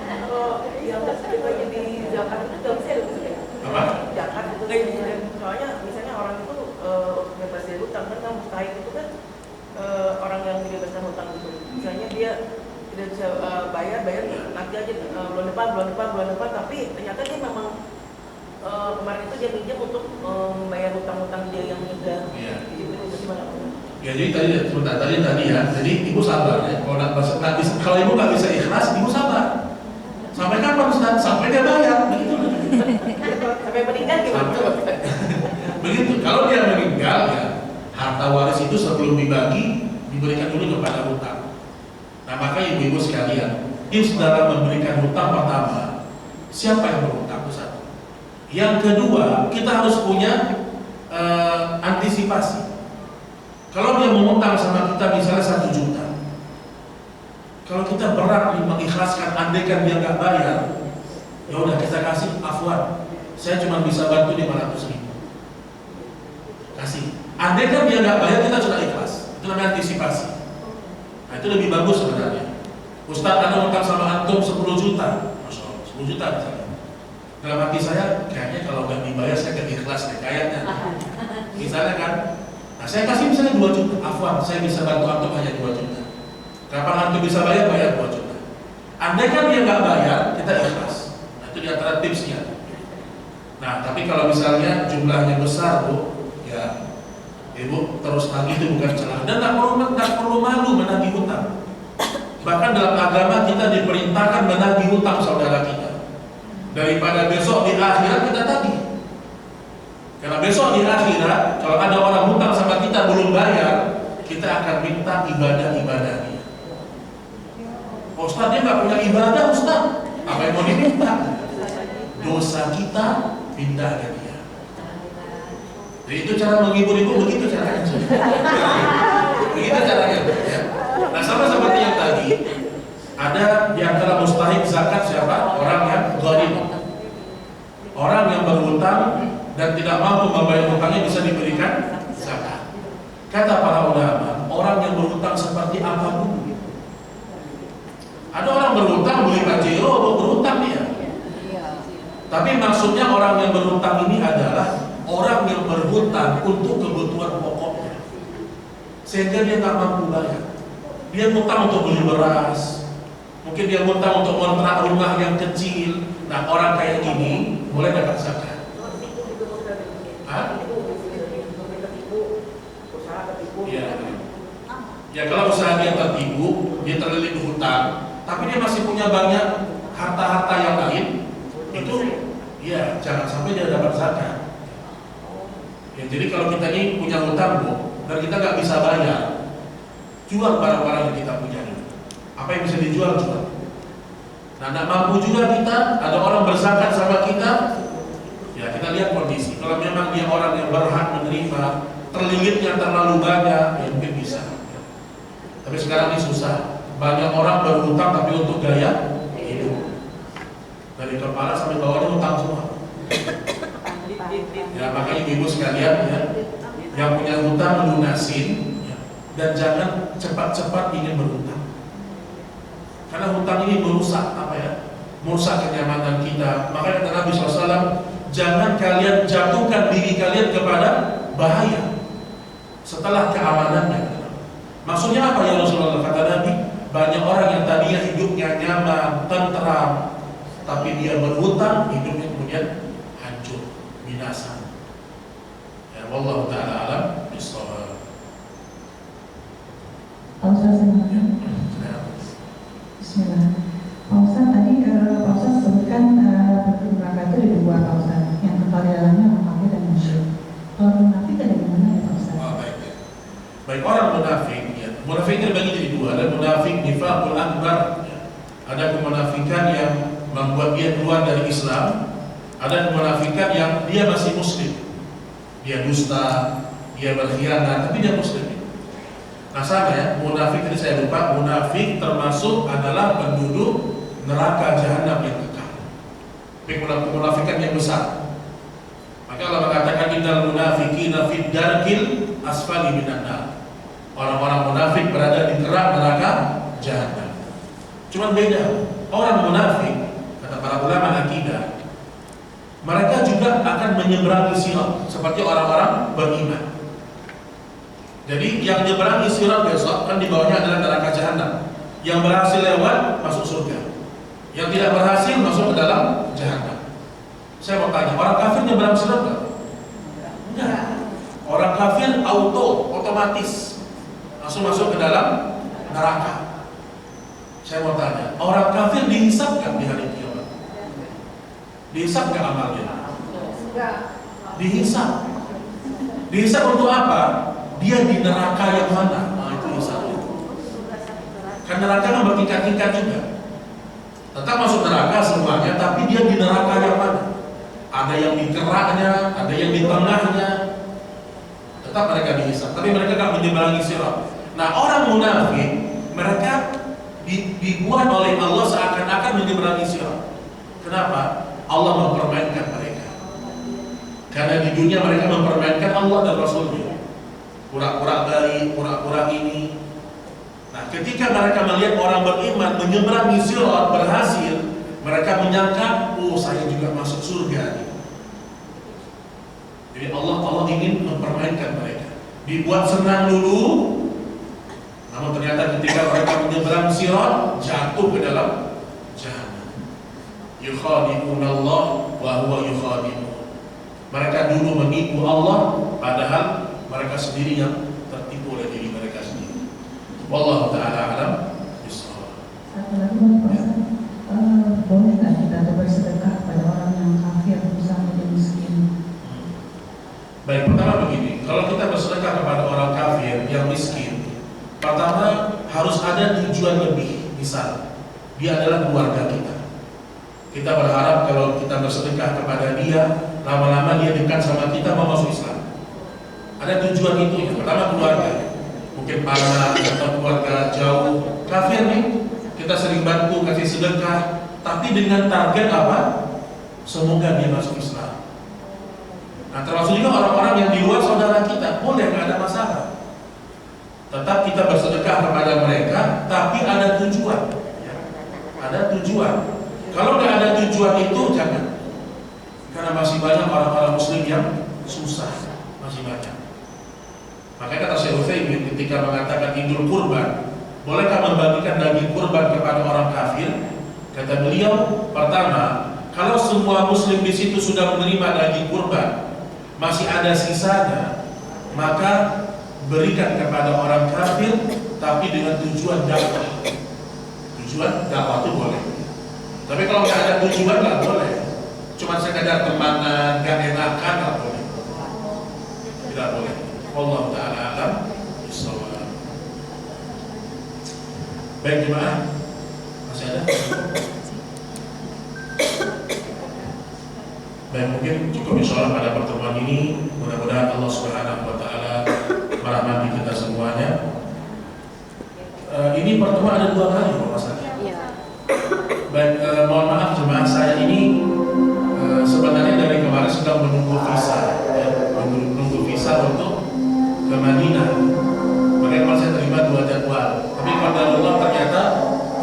Kalau yang kita jadi zakat itu nggak bisa ya? Apa? Zakat itu kayak gini. Soalnya misalnya orang itu bebas dari hutang kan mustahil itu kan orang yang bebas dari hutang itu. Misalnya dia tidak bisa bayar nanti aja bulan depan, tapi ternyata dia memang kemarin itu dia pinjam untuk membayar hutang-hutang dia yang sudah itu gimana? Ya, jadi tadi ya. Jadi ibu sabar ya. Kalau ibu nggak bisa ikhlas, ibu sabar. Sampai kapan Ustaz? Sampai dia bayar. Begitu. Sampai meninggal gimana? Begitu. Kalau dia meninggal ya, harta waris itu sebelum dibagi diberikan dulu kepada hutang. Nah, maka ibu-ibu sekalian, tips dalam memberikan hutang pertama, siapa yang berhutang? Satu. Yang kedua, kita harus punya antisipasi. Kalau dia mengutang sama kita misalnya 1 juta, kalau kita berat mengikhlaskan, andaikan dia nggak bayar, ya udah kita kasih afwan. Saya cuma bisa bantu 500.000. Kasih. Andaikan dia nggak bayar, kita sudah ikhlas. Itu namanya antisipasi. Nah, itu lebih bagus sebenarnya. Ustaz, ada utang sama antum 10 juta, Masya Allah, 10 juta misalnya. Dalam hati saya, kayaknya kalau nggak dibayar saya nggak ikhlas deh, kayaknya. Misalnya kan, nah saya kasih misalnya 2 juta, afwan, saya bisa bantu antum hanya 2 juta. Kapan antum bisa bayar 2 juta. Andai kan dia nggak bayar, kita ikhlas. Nah, itu diantara tipsnya. Nah, tapi kalau misalnya jumlahnya besar, Bu, ya ibu terus tagih itu bukan celah. Dan nggak perlu malu menagih hutang. Bahkan dalam agama kita diperintahkan menagih hutang saudara kita. Daripada besok di akhirat kita tagih. Karena besok di akhirat kalau ada orang hutang sama kita belum bayar, kita akan minta ibadah-ibadahnya. Ustaz, dia nggak punya ibadah, Ustaz. Apa yang mau diminta? Dosa kita pindah ke dia. Jadi itu cara menghibur ibu, begitu caranya. Begitu caranya. Ya. Nah, sama seperti yang tadi, ada di antara mustahik zakat siapa? Orang yang ghanim. Orang yang berhutang dan tidak mampu membayar hutangnya bisa diberikan zakat. Kata para ulama, orang yang berhutang seperti apapun. Ada orang berhutang beli pajero, berhutang dia. Tapi maksudnya orang yang berhutang ini adalah orang yang berhutang untuk kebutuhan pokoknya, sehingga dia nggak mampu bayar. Dia hutang untuk beli beras, mungkin dia hutang untuk kontrak rumah yang kecil. Nah, orang kayak gini boleh dapat zakat. Ya kalau usaha dia tertipu, dia terlilit hutang, tapi dia masih punya banyak harta-harta yang lain, itu ya jangan sampai dia dapat zakat. Ya, jadi kalau kita ini punya hutang dan kita nggak bisa bayar, jual barang-barang yang kita punya ini. Apa yang bisa dijual, jual. Nah, nggak mampu juga kita, ada orang berzakat sama kita, ya kita lihat kondisi. Kalau memang dia orang yang berhak menerima, terlilitnya terlalu banyak, ya mungkin bisa. Tapi sekarang ini susah. Banyak orang berhutang tapi untuk gaya hidup. Dari kepala sampai bawahnya hutang semua. Ya makanya ibu sekalian ya, yang punya hutang lunasin ya, dan jangan cepat-cepat ingin berhutang. Karena hutang ini merusak apa ya? Merusak kenyamanan kita. Makanya kata Nabi SAW, jangan kalian jatuhkan diri kalian kepada bahaya setelah keamanannya. Maksudnya apa ya Rasulullah? Kata Nabi, banyak orang yang tadinya hidupnya nyaman, tentram, tapi dia berhutang, hidupnya kemudian hancur, binasa. Ya, wallahu ta'ala alam bisawab. Bismillah. Pak Ustaz, tadi Pak Ustaz sebutkan pintu neraka itu ada dua, Pak Ustaz. Yang kekal di dalamnya orang kafir dan musyrik. Kalau munafik ada di mana ya Pak Ustaz? Baik, orang munafik ya. Munafik terbagi jadi dua. Ada munafik nifaqul akbar ya. Ada kemunafikan yang membuat dia keluar dari Islam. Ada kemunafikan yang dia masih muslim. Dia dusta, dia berkhianat, tapi dia muslim. Nah sama ya, munafik ini saya lupa, munafik termasuk adalah penduduk neraka jahanam yang kekal. Kemunafikan yang besar. Maka Allah mengatakan innal munafiqina fid darkil asfali minan nar. Orang-orang munafik berada di kerak neraka jahanam. Cuman beda, orang munafik kata para ulama akidah, mereka juga akan menyeberangi sirat seperti orang-orang beriman. Jadi yang menyeberangi sirat besok kan di bawahnya adalah neraka jahanam. Yang berhasil lewat masuk surga. Yang tidak berhasil masuk ke dalam jahanam. Saya mau tanya, orang kafir nyeberang sirat enggak? Enggak. Orang kafir otomatis langsung masuk ke dalam neraka. Saya mau tanya, orang kafir dihisab nggak di hari kiamat? Dihisab nggak amalnya? Dihisab. Dihisab untuk apa? Dia di neraka yang mana? Nah, itu hisabnya. Kan neraka kan bertingkat-tingkat juga. Tetap masuk neraka semuanya, tapi dia di neraka yang mana? Ada yang di keraknya, ada yang di tengahnya. Tetap mereka dihisab, tapi mereka nggak menyeberangi sirat. Nah, orang munafik mereka dibuat oleh Allah seakan-akan menyeberangi sirat. Kenapa? Allah mempermainkan mereka. Karena di dunia mereka mempermainkan Allah dan Rasulnya. Pura-pura baik, pura-pura ini. Nah, ketika mereka melihat orang beriman menyeberangi sirat berhasil, mereka menyangka, oh saya juga masuk surga. Jadi Allah ingin mempermainkan mereka. Dibuat senang dulu, namun ternyata ketika mereka menyeberang sirat, jatuh ke dalam jahanam. Yukhadi'unallah wa huwa yukhadi'un. Mereka dulu menipu Allah, padahal mereka sendiri yang tertipu oleh diri mereka sendiri. Wallahu ta'ala alam bisawab. Satu lagi Pak Ustaz, boleh nggak kita bersedekah pada orang yang kafir bersama dia miskin? Baik, pertama begini, kalau kita bersedekah kepada orang kafir yang miskin, pertama harus ada tujuan lebih. Misal, dia adalah keluarga kita. Kita berharap kalau kita bersedekah kepada dia, lama-lama dia dekat sama kita, mau masuk Islam. Ada tujuan itu. Yang pertama keluarga, mungkin anak atau keluarga jauh kafir nih, kita sering bantu kasih sedekah, tapi dengan target apa? Semoga dia masuk Islam. Nah, termasuk juga orang-orang yang di luar saudara kita, boleh, nggak ada masalah. Tetap kita bersedekah kepada mereka, tapi ada tujuan. Ya. Ada tujuan. Kalau nggak ada tujuan itu jangan. Karena masih banyak orang-orang Muslim yang susah, masih banyak. Makanya kata Syekh Utsaimin ketika mengatakan Idul Kurban, bolehkah membagikan daging kurban kepada orang kafir? Kata beliau, pertama, kalau semua Muslim di situ sudah menerima daging kurban, masih ada sisanya, maka berikan kepada orang kafir, tapi dengan tujuan dakwah. Tujuan dakwah itu boleh. Tapi kalau nggak ada tujuan nggak boleh. Cuma sekadar temanan, nggak enakan nggak boleh. Tidak boleh. Allah Taala alam bisawab. Baik jemaah, masih ada? Baik, mungkin cukup insyaallah pada pertemuan ini. Mudah-mudahan Allah Subhanahu wa taala merahmati kita semuanya. Ini pertemuan ada 2 kali Pak Mas. Iya. Baik, mohon maaf jemaah, saya ini sebenarnya dari kemarin sedang menunggu visa, ya, menunggu visa untuk ke Madinah. Makanya kemarin saya terima 2 jadwal. Tapi pada Allah ternyata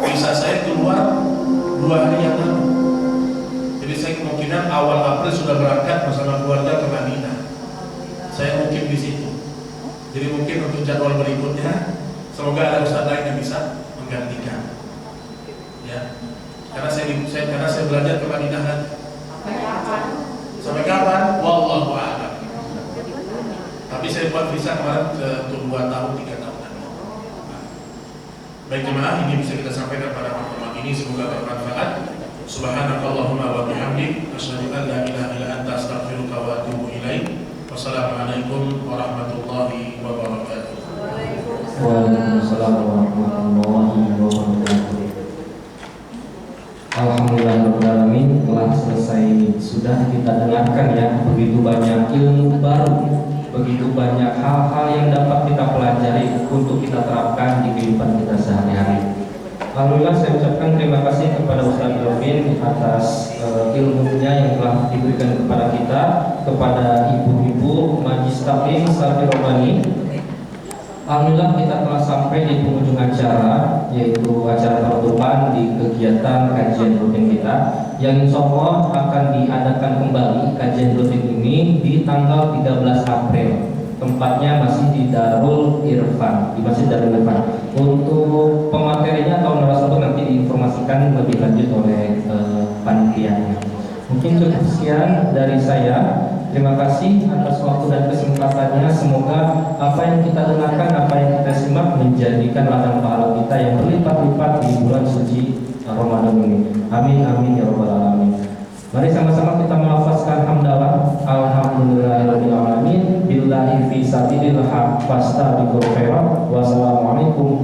visa saya keluar 2 hari yang lalu. Jadi saya kemungkinan awal April sudah berangkat bersama keluarga ke Madinah. Saya mungkin di situ. Jadi mungkin untuk jadwal berikutnya, semoga ada ustaz lain yang bisa menggantikan. Ya, karena saya belajar ke Madinah nanti. Sampai kapan? Wallahu a'lam. Tapi saya buat visa kemarin untuk 2 tahun 3 tahun lagi. Baik jemaah, ini bisa kita sampaikan pada pertemuan ini, semoga bermanfaat. Subhanakallahumma wa bihamdik, asyhadu an la ilaha illa anta, astaghfiruka wa atubu ilaik. Wassalamualaikum warahmatullahi wabarakatuh. Waalaikumsalam warahmatullahi wabarakatuh. Alhamdulillahirrahmanirrahim. Telah selesai, sudah kita dengarkan ya, begitu banyak ilmu baru, begitu banyak hal-hal yang dapat kita pelajari untuk kita terapkan di kehidupan kita sehari-hari. Alhamdulillah, saya ucapkan terima kasih kepada Ustaz Robin atas ilmunya yang telah diberikan kepada kita, kepada ibu-ibu Majlis Taklim Salafi Robani. Alhamdulillah, kita telah sampai di penghujung acara, yaitu acara penutupan di kegiatan kajian rutin kita, yang insya Allah akan diadakan kembali kajian rutin ini di tanggal 13 April. Tempatnya masih di Darul Irfan, di Masjid Darul Irfan. Untuk pematerinya atau narasumber nanti diinformasikan lebih lanjut oleh panitianya. Mungkin cukup sekian dari saya. Terima kasih atas waktu dan kesempatannya. Semoga apa yang kita dengarkan, apa yang kita simak menjadikan ladang pahala kita yang berlipat-lipat di bulan suci Ramadan ini. Amin amin ya rabbal alamin. Mari sama-sama kita melafazkan hamdalah. Alhamdulillahirabbil alamin. Billahi fi sabilillah fastabiqul khairat. Wassalamualaikum